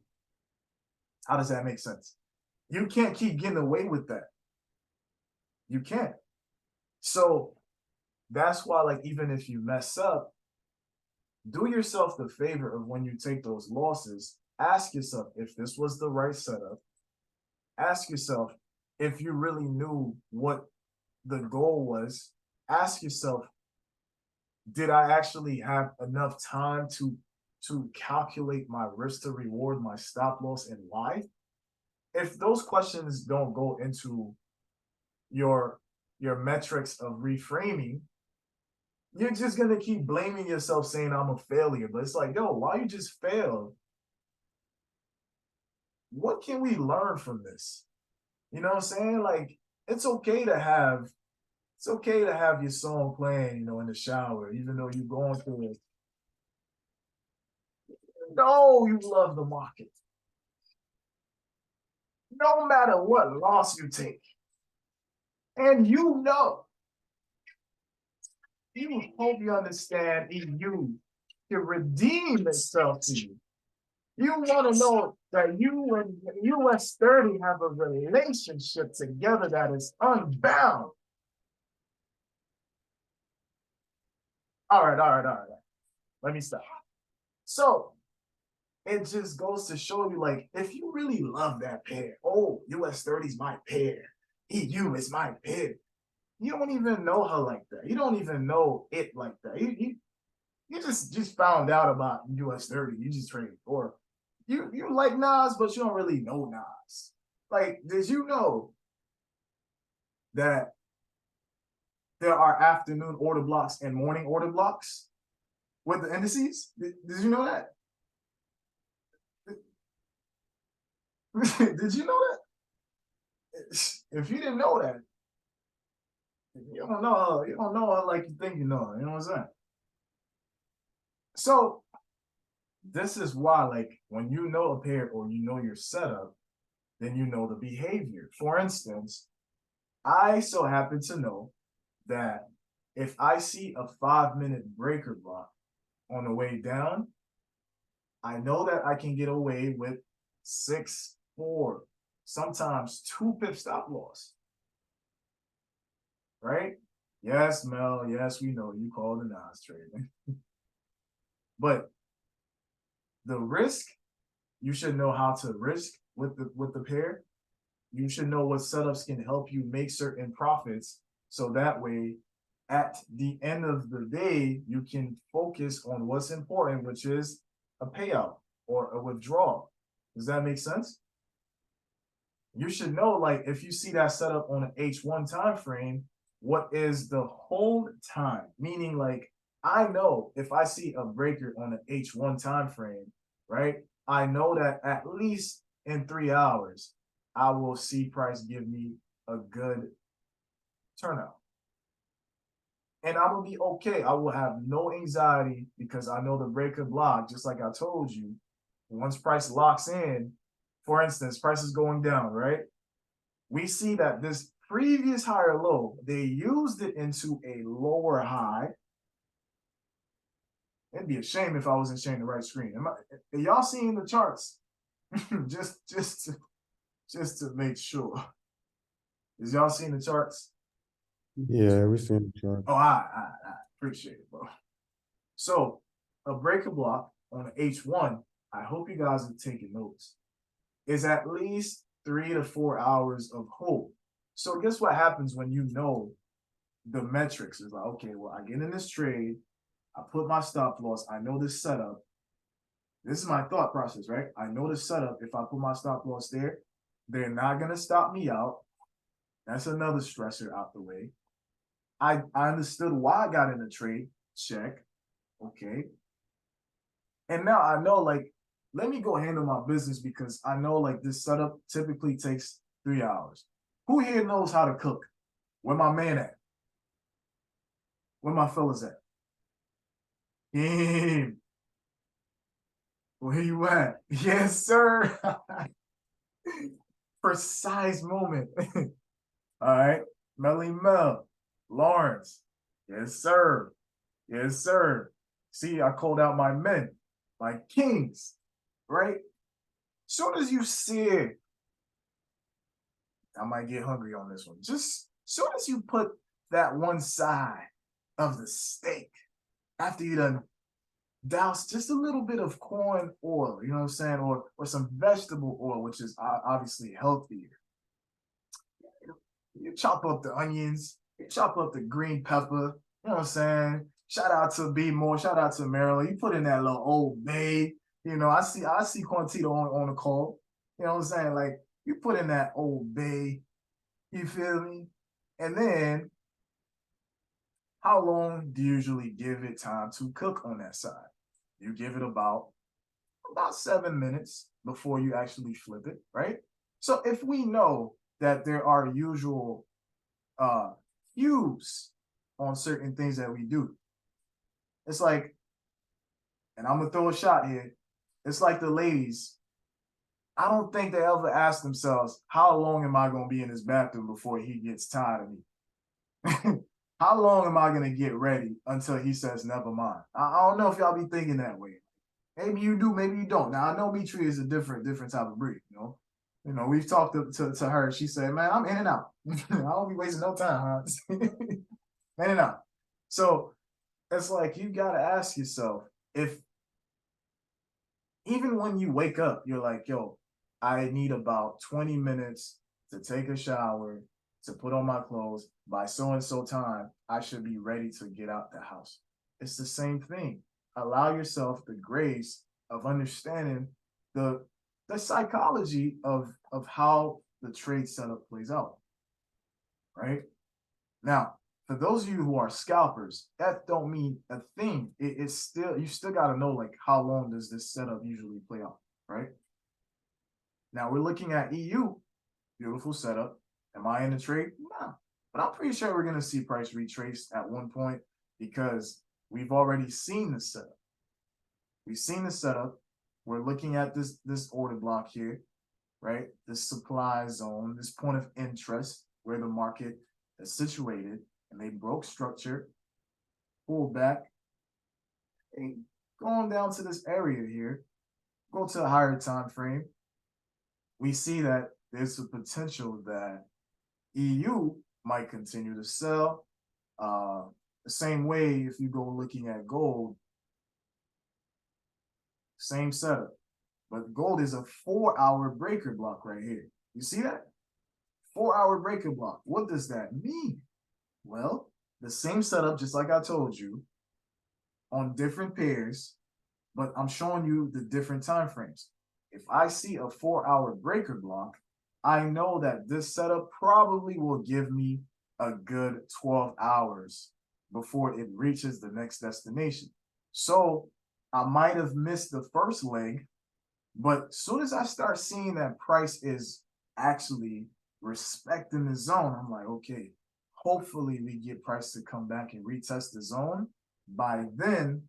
How does that make sense? You can't keep getting away with that. You can't. So that's why, like, even if you mess up, do yourself the favor of when you take those losses, ask yourself if this was the right setup. Ask yourself if you really knew what the goal was. Ask yourself, did I actually have enough time to calculate my risk to reward, my stop loss, and why? If those questions don't go into your metrics of reframing, you're just gonna keep blaming yourself, saying I'm a failure. But it's like, yo, why you just failed? What can we learn from this? You know what I'm saying? Like, it's okay to have your song playing, you know, in the shower, even though you're going through it. No, you love the market. No matter what loss you take. And you hope you understand EU can redeem itself to you. You want to know that you and US 30 have a relationship together that is unbound. All right. Let me stop. So it just goes to show you, like, if you really love that pair, oh, US 30 is my pair, EU is my pair. You don't even know her like that. You don't even know it like that. You just found out about US 30. You just traded, or you like Nas, but you don't really know Nas. Like, did you know that there are afternoon order blocks and morning order blocks with the indices? Did you know that? Did you know that? If you didn't know that, you don't know her like you think you know her. You know what I'm saying? So this is why, like, when you know a pair or you know your setup, then you know the behavior. For instance, I so happen to know that if I see a 5-minute breaker block on the way down, I know that I can get away with 6, 4, sometimes 2 pip stop loss. Right? Yes, Mel. Yes, we know you call the Nas trading. But the risk, you should know how to risk with the pair. You should know what setups can help you make certain profits, so that way at the end of the day you can focus on what's important, which is a payout or a withdrawal. Does that make sense? You should know, like, if you see that setup on an H1 time frame, what is the hold time? Meaning, like, I know if I see a breaker on an H1 time frame, right? I know that at least in 3 hours, I will see price give me a good turnout. And I will be okay. I will have no anxiety because I know the breaker block, just like I told you, once price locks in, for instance, price is going down, right? We see that this previous higher low, they used it into a lower high. It'd be a shame if I wasn't sharing the right screen. Are y'all seeing the charts? just to make sure. Is y'all seeing the charts? Yeah, we seen the chart. Oh, I appreciate it, bro. So a breaker block on H1, I hope you guys are taking notes, is at least 3 to 4 hours of hold. So guess what happens when you know the metrics? Is like, okay, well, I get in this trade, I put my stop loss, I know this setup. This is my thought process, right? I know the setup. If I put my stop loss there, they're not gonna stop me out. That's another stressor out the way. I understood why I got in the trade. Check. Okay. And now I know, like, let me go handle my business because I know, like, this setup typically takes 3 hours. Who here knows how to cook? Where my man at? Where my fellas at? Him. Where you at? Yes, sir. Precise moment. All right. Melly Mel. Lawrence. Yes, sir. Yes, sir. See, I called out my men, my kings, right? Soon as you see it, I might get hungry on this one. Just soon as you put that one side of the steak, after you done douse just a little bit of corn oil, you know what I'm saying, or some vegetable oil, which is obviously healthier. You chop up the onions, you chop up the green pepper, you know what I'm saying? Shout out to B Moore, shout out to Maryland. You put in that little Old Bay, you know, I see Quantito on the call. You know what I'm saying? Like, you put in that Old Bay, you feel me? And then how long do you usually give it time to cook on that side? You give it about 7 minutes before you actually flip it, right? So if we know that there are usual cues on certain things that we do, it's like, and I'm gonna throw a shot here, it's like the ladies, I don't think they ever ask themselves, how long am I gonna be in this bathroom before he gets tired of me? How long am I gonna get ready until he says never mind? I don't know if y'all be thinking that way. Maybe you do, maybe you don't. Now I know Mitri is a different type of breed, you know. You know, we've talked to her. She said, man, I'm in and out. I don't be wasting no time, huh? In and out. So it's like you gotta ask yourself, if even when you wake up, you're like, yo, I need about 20 minutes to take a shower, to put on my clothes. By so and so time, I should be ready to get out the house. It's the same thing. Allow yourself the grace of understanding the psychology of how the trade setup plays out. Right? Now, for those of you who are scalpers, that don't mean a thing. It's still, you still got to know, like, how long does this setup usually play out, right? Now we're looking at EU, beautiful setup. Am I in the trade? No, but I'm pretty sure we're going to see price retrace at one point because we've already seen the setup. We've seen the setup. We're looking at this order block here, right? This supply zone, this point of interest where the market is situated, and they broke structure, pulled back, and going down to this area here, go to a higher time frame. We see that there's a potential that EU might continue to sell. The same way, if you go looking at gold, same setup, but gold is a 4-hour breaker block right here. You see that? 4-hour breaker block. What does that mean? Well, the same setup, just like I told you, on different pairs, but I'm showing you the different time frames. If I see a 4-hour breaker block, I know that this setup probably will give me a good 12 hours before it reaches the next destination. So I might have missed the first leg, but as soon as I start seeing that price is actually respecting the zone. I'm like, okay, hopefully we get price to come back and retest the zone. By then,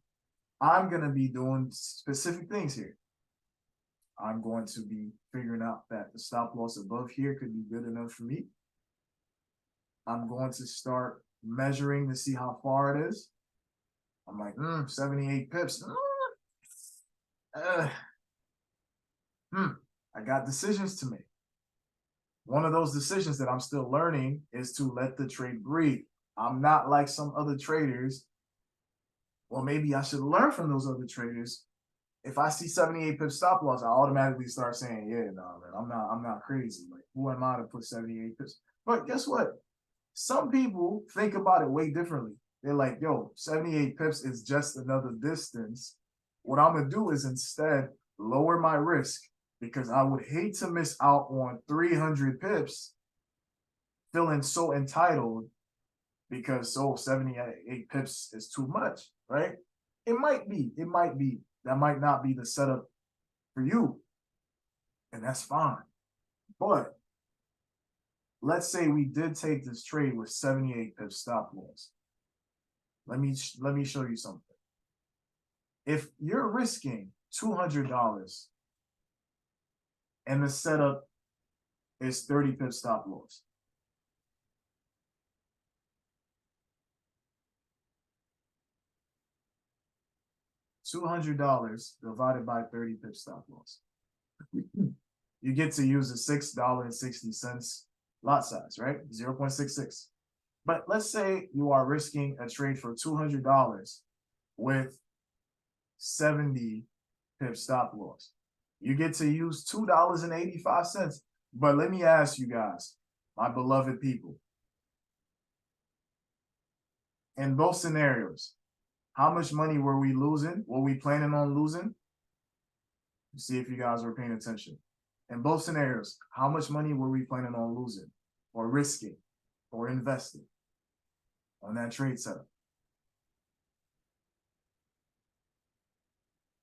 I'm going to be doing specific things here. I'm going to be figuring out that the stop loss above here could be good enough for me. I'm going to start measuring to see how far it is. I'm like, 78 pips. I got decisions to make. One of those decisions that I'm still learning is to let the trade breathe. I'm not like some other traders. Well, maybe I should learn from those other traders. If I see 78 pip stop loss, I automatically start saying, yeah, no, man, I'm not crazy. Like, who am I to put 78 pips? But guess what? Some people think about it way differently. They're like, yo, 78 pips is just another distance. What I'm gonna do is instead lower my risk, because I would hate to miss out on 300 pips feeling so entitled because 78 pips is too much, right? It might be. That might not be the setup for you, and that's fine. But let's say we did take this trade with 78 pips stop loss. Let me show you something. If you're risking $200 and the setup is 30 pip stop loss, $200 divided by 30 pip stop loss. You get to use a $6.60 lot size, right? 0.66. But let's say you are risking a trade for $200 with 70 pip stop loss. You get to use $2.85. But let me ask you guys, my beloved people, in both scenarios, how much money were we losing? Were we planning on losing? See if you guys were paying attention. In both scenarios, how much money were we planning on losing or risking or investing on that trade setup?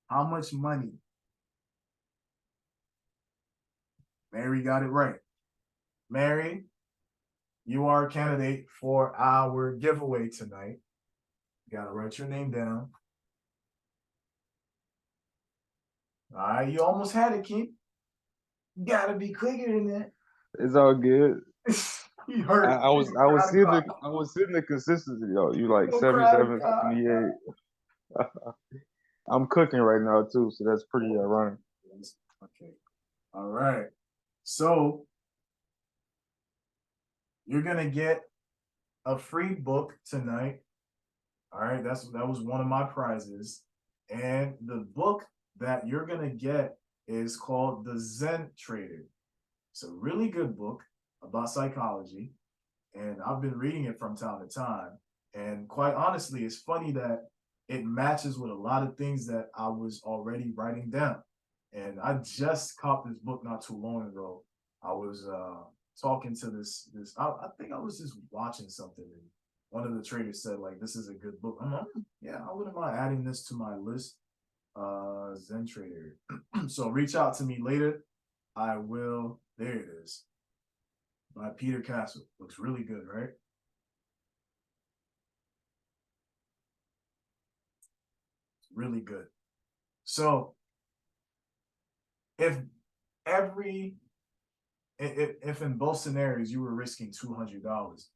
How much money? Mary got it right. Mary, you are a candidate for our giveaway tonight. You gotta write your name down. All right, you almost had it, Keith. You gotta be quicker than that. It's all good. You hurt. I was seeing the consistency, yo. You like Don't 77, cry, 78. I'm cooking right now too, so that's pretty ironic. Okay. All right. So you're gonna get a free book tonight. All right, that was one of my prizes. And the book that you're gonna get is called The Zen Trader. It's a really good book about psychology, and I've been reading it from time to time. And quite honestly, it's funny that it matches with a lot of things that I was already writing down. And I just caught this book not too long ago. I was talking to I think I was just watching something, and one of the traders said, like, this is a good book. I'm like, yeah, I wouldn't mind adding this to my list. Zen Trader. So reach out to me later. I will. There it is. By Peter Castle. Looks really good, right? Really good. So if in both scenarios you were risking $200,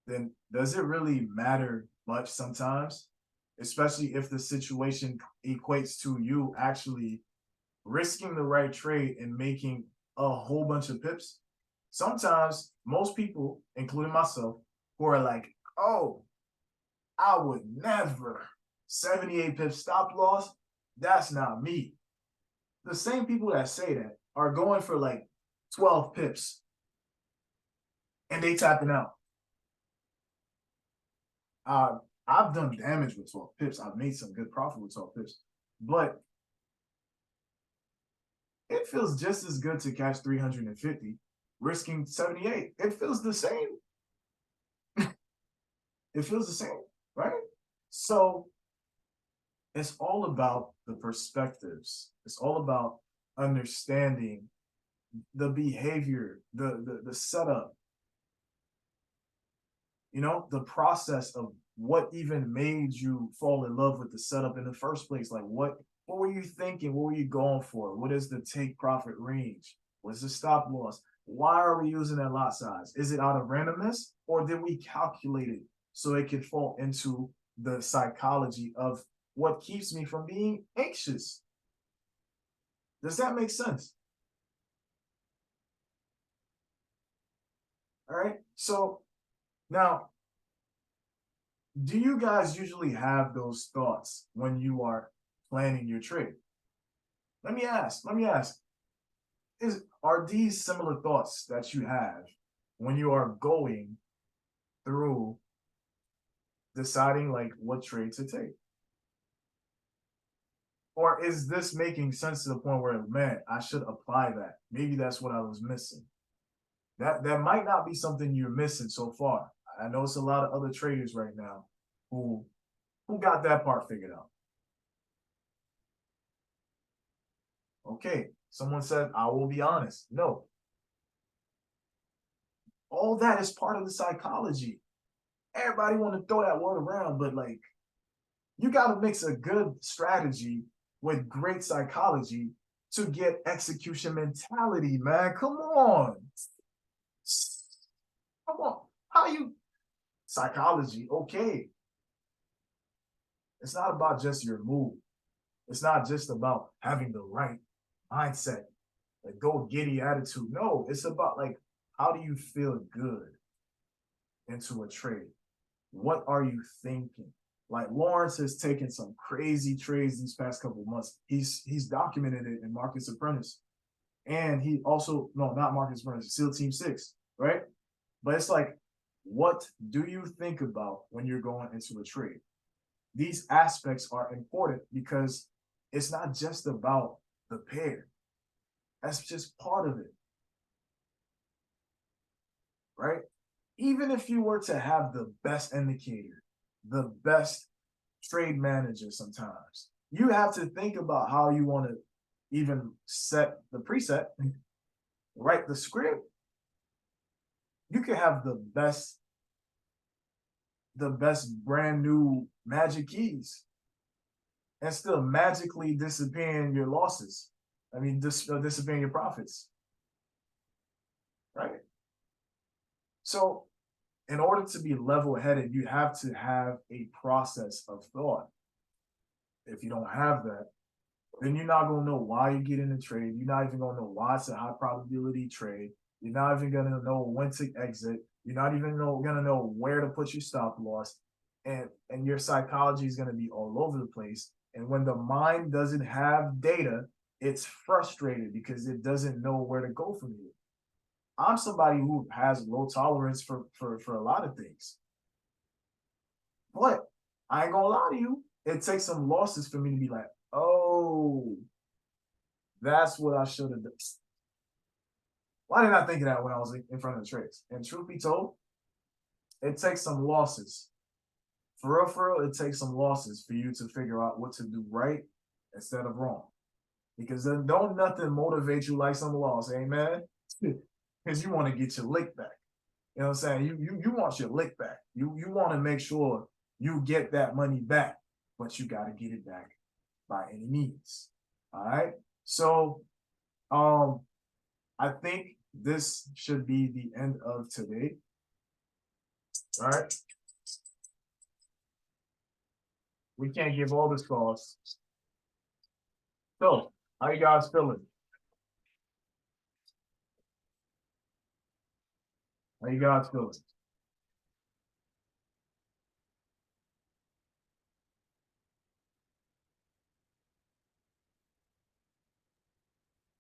then does it really matter much sometimes? Especially if the situation equates to you actually risking the right trade and making a whole bunch of pips. Sometimes most people, including myself, who are like, oh, I would never 78 pips stop loss. That's not me. The same people that say that are going for like 12 pips and they tapping out. I've done damage with 12 pips. I've made some good profit with 12 pips, but it feels just as good to catch 350, risking 78. It feels the same. It feels the same, right? So it's all about the perspectives. It's all about understanding the behavior, the setup, you know, the process of what even made you fall in love with the setup in the first place. Like what were you thinking? What were you going for? What is the take profit range? What's the stop loss? Why are we using that lot size? Is it out of randomness, or did we calculate it so it could fall into the psychology of what keeps me from being anxious? Does that make sense? All right. So now, do you guys usually have those thoughts when you are planning your trade? Let me ask, are these similar thoughts that you have when you are going through deciding like what trade to take? Or is this making sense to the point where, man, I should apply that? Maybe that's what I was missing. That might not be something you're missing so far. I know it's a lot of other traders right now who got that part figured out. Okay, someone said, I will be honest. No. All that is part of the psychology. Everybody want to throw that word around, but like, you got to mix a good strategy with great psychology to get execution mentality, man. Come on. Come on. How you psychology? Okay. It's not about just your move. It's not just about having the right mindset, a go giddy attitude. No, it's about like, how do you feel good into a trade? What are you thinking? Like Lawrence has taken some crazy trades these past couple of months. He's documented it in Marcus Apprentice. And he also, no, not Marcus Apprentice, SEAL Team 6, right? But it's like, what do you think about when you're going into a trade? These aspects are important because it's not just about the pair. That's just part of it, right? Even if you were to have the best indicator, the best trade manager sometimes, you have to think about how you want to even set the preset, write the script. You could have the best brand new magic keys and still magically disappearing your losses. I mean, disappearing your profits, right? So in order to be level-headed, you have to have a process of thought. If you don't have that, then you're not going to know why you get in the trade. You're not even going to know why it's a high probability trade. You're not even going to know when to exit. You're not even going to know where to put your stop loss. And your psychology is going to be all over the place. And when the mind doesn't have data, it's frustrated because it doesn't know where to go from here. I'm somebody who has low tolerance for a lot of things. But I ain't gonna lie to you, it takes some losses for me to be like, oh, that's what I should have done. Why didn't I think of that when I was in front of the trades? And truth be told, it takes some losses. For real, it takes some losses for you to figure out what to do right instead of wrong. Because then don't nothing motivate you like some loss, amen? Because you want to get your lick back. You know what I'm saying? You want your lick back. You want to make sure you get that money back, but you got to get it back by any means. All right. So I think this should be the end of today. All right. We can't give all the sauce. So, how you guys feeling? How you guys feeling?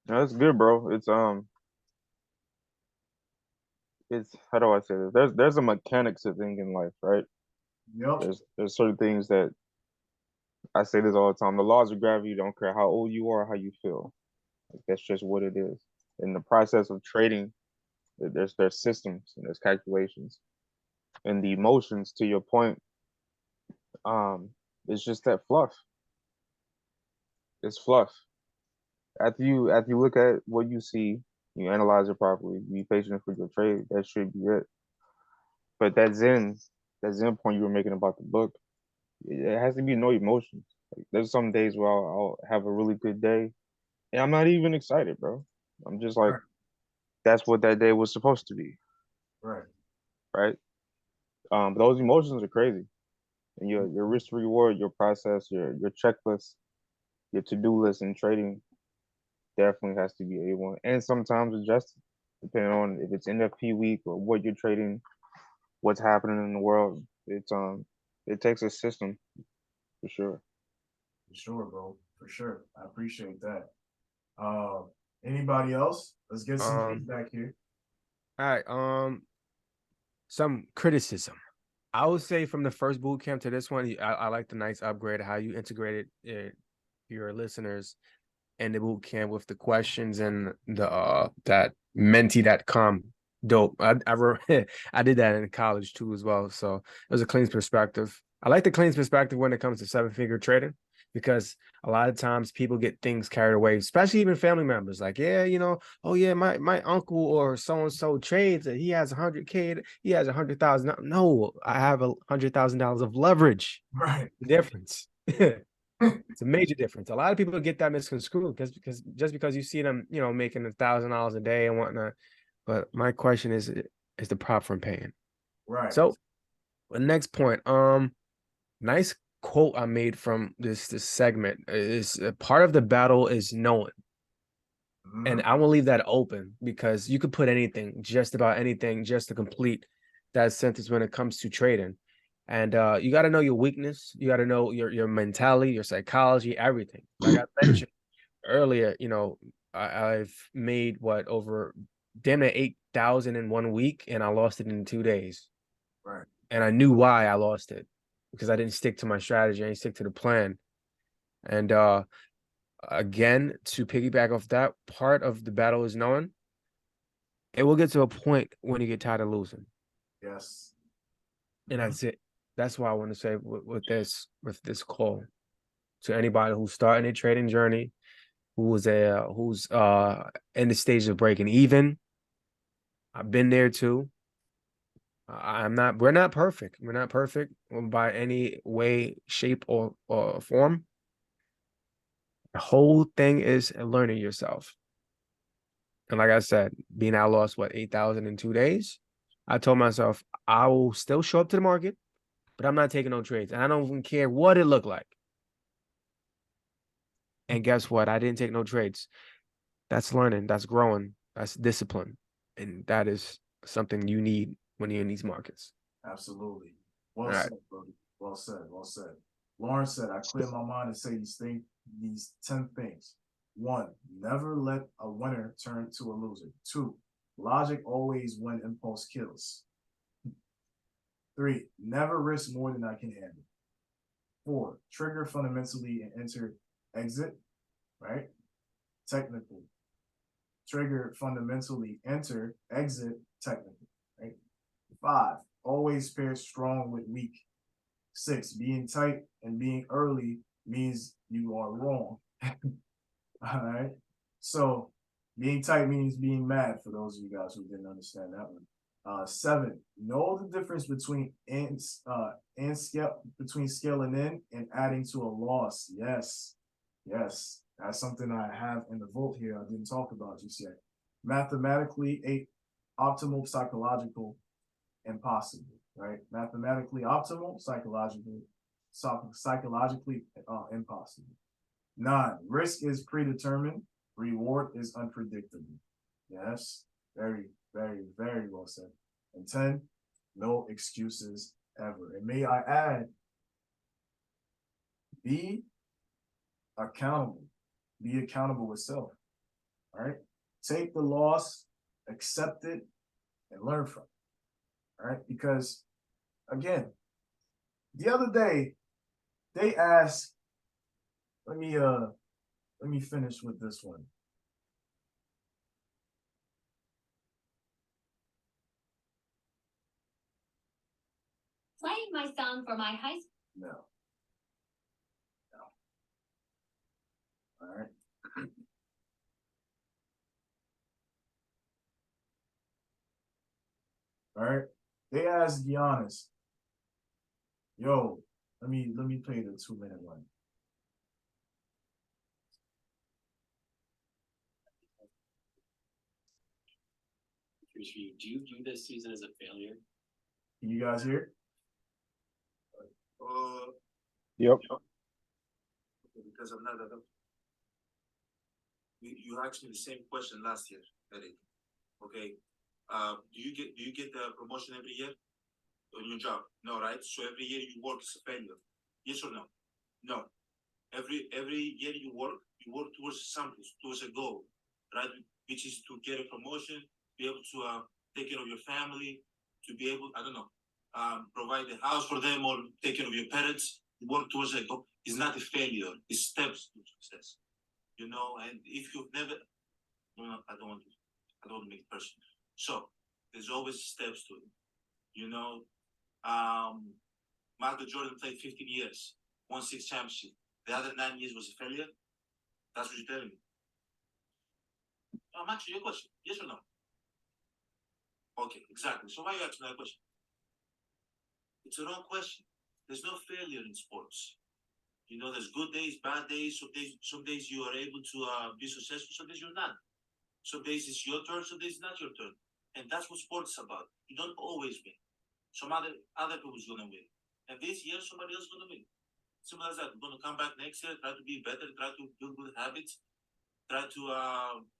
That's good, bro. It's how do I say this? There's a mechanics to things in life, right? Yep. There's certain things that I say this all the time. The laws of gravity don't care how old you are, how you feel. Like, that's just what it is. In the process of trading, there's systems and there's calculations. And the emotions, to your point, it's just that fluff. It's fluff. After you look at what you see you analyze it properly, you be patient for your trade. That should be it. But that zen point you were making about the book, it has to be no emotions. Like, there's some days where I'll have a really good day, and I'm not even excited, bro. I'm just like, Right. that's what that day was supposed to be, Right. right? But those emotions are crazy, and your risk to reward, your process, your checklist, your to do list in trading definitely has to be A1, and sometimes adjusted depending on if it's NFP week or what you're trading, what's happening in the world. It takes a system for sure. For sure, bro. For sure. I appreciate that. Uh, Anybody else? Let's get some Um, feedback here. all right. Some criticism. I would say from the first boot camp to this one, I like the nice upgrade, how you integrated your listeners and the boot camp with the questions and the that menti.com dope. I did that in college too as well. So it was a clean perspective. I like the clean perspective when it comes to 7-figure trading, because a lot of times people get things carried away, especially even family members. Like, yeah, oh yeah, my uncle or so and so trades that he has 100K, he has 100,000. No, I have $100,000 of leverage. Right. The difference. It's a major difference. A lot of people get that misconstrued because just because you see them, making $1,000 a day and whatnot. But my question is the prop firm paying? Right. So the next point, nice quote I made from this segment is part of the battle is knowing. And Mhm. I will leave that open because you could put anything, just about anything, just to complete that sentence when it comes to trading. And you got to know your weakness. You got to know your mentality, your psychology, everything. Like I mentioned earlier, I've made over damn near 8,000 in 1 week, and I lost it in 2 days. Right. And I knew why I lost it, because I didn't stick to my strategy. I didn't stick to the plan. And again, to piggyback off that, part of the battle is knowing. It will get to a point when you get tired of losing. Yes. And that's it. That's why I want to say with this call to anybody who's starting a trading journey, who's in the stage of breaking even. I've been there too. We're not perfect. We're not perfect by any way, shape, or form. The whole thing is learning yourself. And like I said, being out lost 8,000 in 2 days, I told myself I will still show up to the market, but I'm not taking no trades. And I don't even care what it looked like. And guess what? I didn't take no trades. That's learning, that's growing, that's discipline. And that is something you need when you're in these markets. Absolutely. Well All right. said, brother. Well said. Well said. Lauren said, I clear my mind and say these 10 things. 1, never let a winner turn to a loser. 2, logic always when impulse kills. 3, never risk more than I can handle. 4, trigger fundamentally and enter exit, right? Technical. Trigger fundamentally enter exit technical, right? 5, always pair strong with weak. 6, being tight and being early means you are wrong. All right. So being tight means being mad, for those of you guys who didn't understand that one. 7, know the difference between scaling in and adding to a loss. Yes. Yes. That's something I have in the vote here. I didn't talk about just yet. Mathematically, optimal, psychological, impossible, right? Mathematically optimal, psychologically impossible. 9, risk is predetermined, reward is unpredictable. Yes, very, very, very well said. And 10, no excuses ever. And may I add, be accountable. Be accountable with self. All right. Take the loss, accept it, and learn from it. All right. Because again, the other day they asked, let me finish with this one. Playing my song for my high school. No. All right. All right. They asked Giannis, yo, let me play the 2-minute one. Do you view this season as a failure? Can you guys hear? Yep. Because I'm not a. You asked me the same question last year, Eric. Okay. Do you get the promotion every year on your job? No, right? So every year you work is a failure. Yes or no? No. Every year you work towards something, towards a goal, right? Which is to get a promotion, be able to take care of your family, to be able, I don't know, provide a house for them or take care of your parents. Work towards a goal. It's not a failure. It's steps to success. You know, and if you've never, no, I don't want to make it personal. So there's always steps to it. You know, Michael Jordan played 15 years, won 6 championships. The other 9 years was a failure. That's what you're telling me. I'm answering your question. Yes or no? Okay, exactly. So why are you asking that question? It's a wrong question. There's no failure in sports. You know, there's good days, bad days. Some days you are able to be successful. Some days you're not. Some days it's your turn. Some days it's not your turn. And that's what sports is about. You don't always win. Some other people's gonna win. And this year somebody else is gonna win. Simple as that. We're gonna come back next year, try to be better, try to build good habits, try to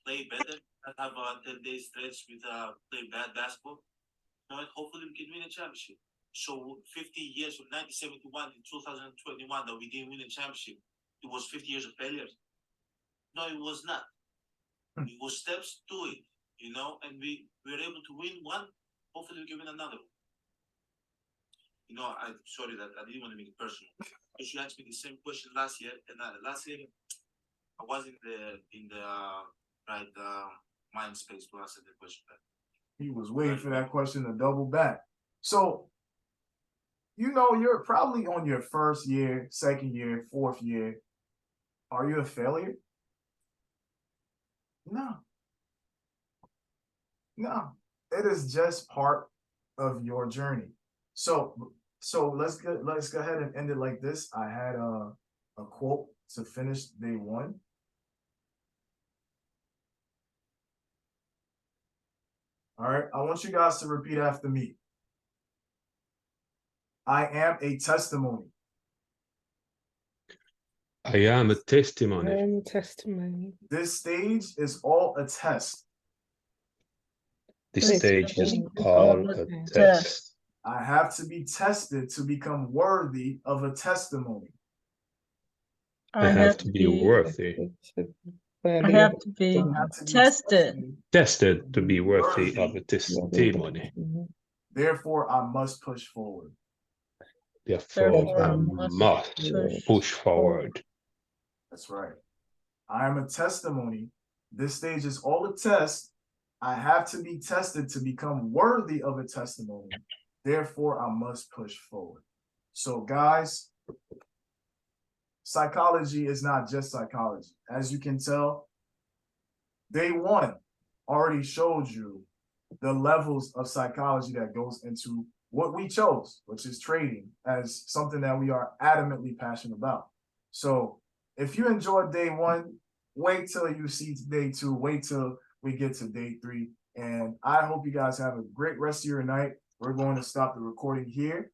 play better, not have a 10-day stretch with play bad basketball. You know, and hopefully we can win a championship. So 50 years from 1971 to 2021 that we didn't win a championship, it was 50 years of failures. No, it was not. It was steps to it, you know, and we were able to win one. Hopefully we can win another one. You know, I'm sorry that I didn't want to make it personal. Because you asked me the same question last year, and last year I was in the right mind space to answer the question. He was waiting for that question to double back. So, you know, you're probably on your first year, second year, fourth year. Are you a failure? No. No. It is just part of your journey. So let's go ahead and end it like this. I had a quote to finish day one. All right, I want you guys to repeat after me. I am a testimony. I am a testimony. Testimony. This stage is all a test. This stage is all a test. I have to be tested to become worthy of a testimony. I have to be worthy. I have to be Tested to be worthy of a testimony. Therefore, I must push forward. Therefore, I must push forward. That's right. I am a testimony. This stage is all a test. I have to be tested to become worthy of a testimony. Therefore, I must push forward. So, guys, psychology is not just psychology. As you can tell, day one already showed you the levels of psychology that goes into what we chose, which is trading, as something that we are adamantly passionate about. So if you enjoyed day one, wait till you see day two, wait till we get to day three. And I hope you guys have a great rest of your night. We're going to stop the recording here.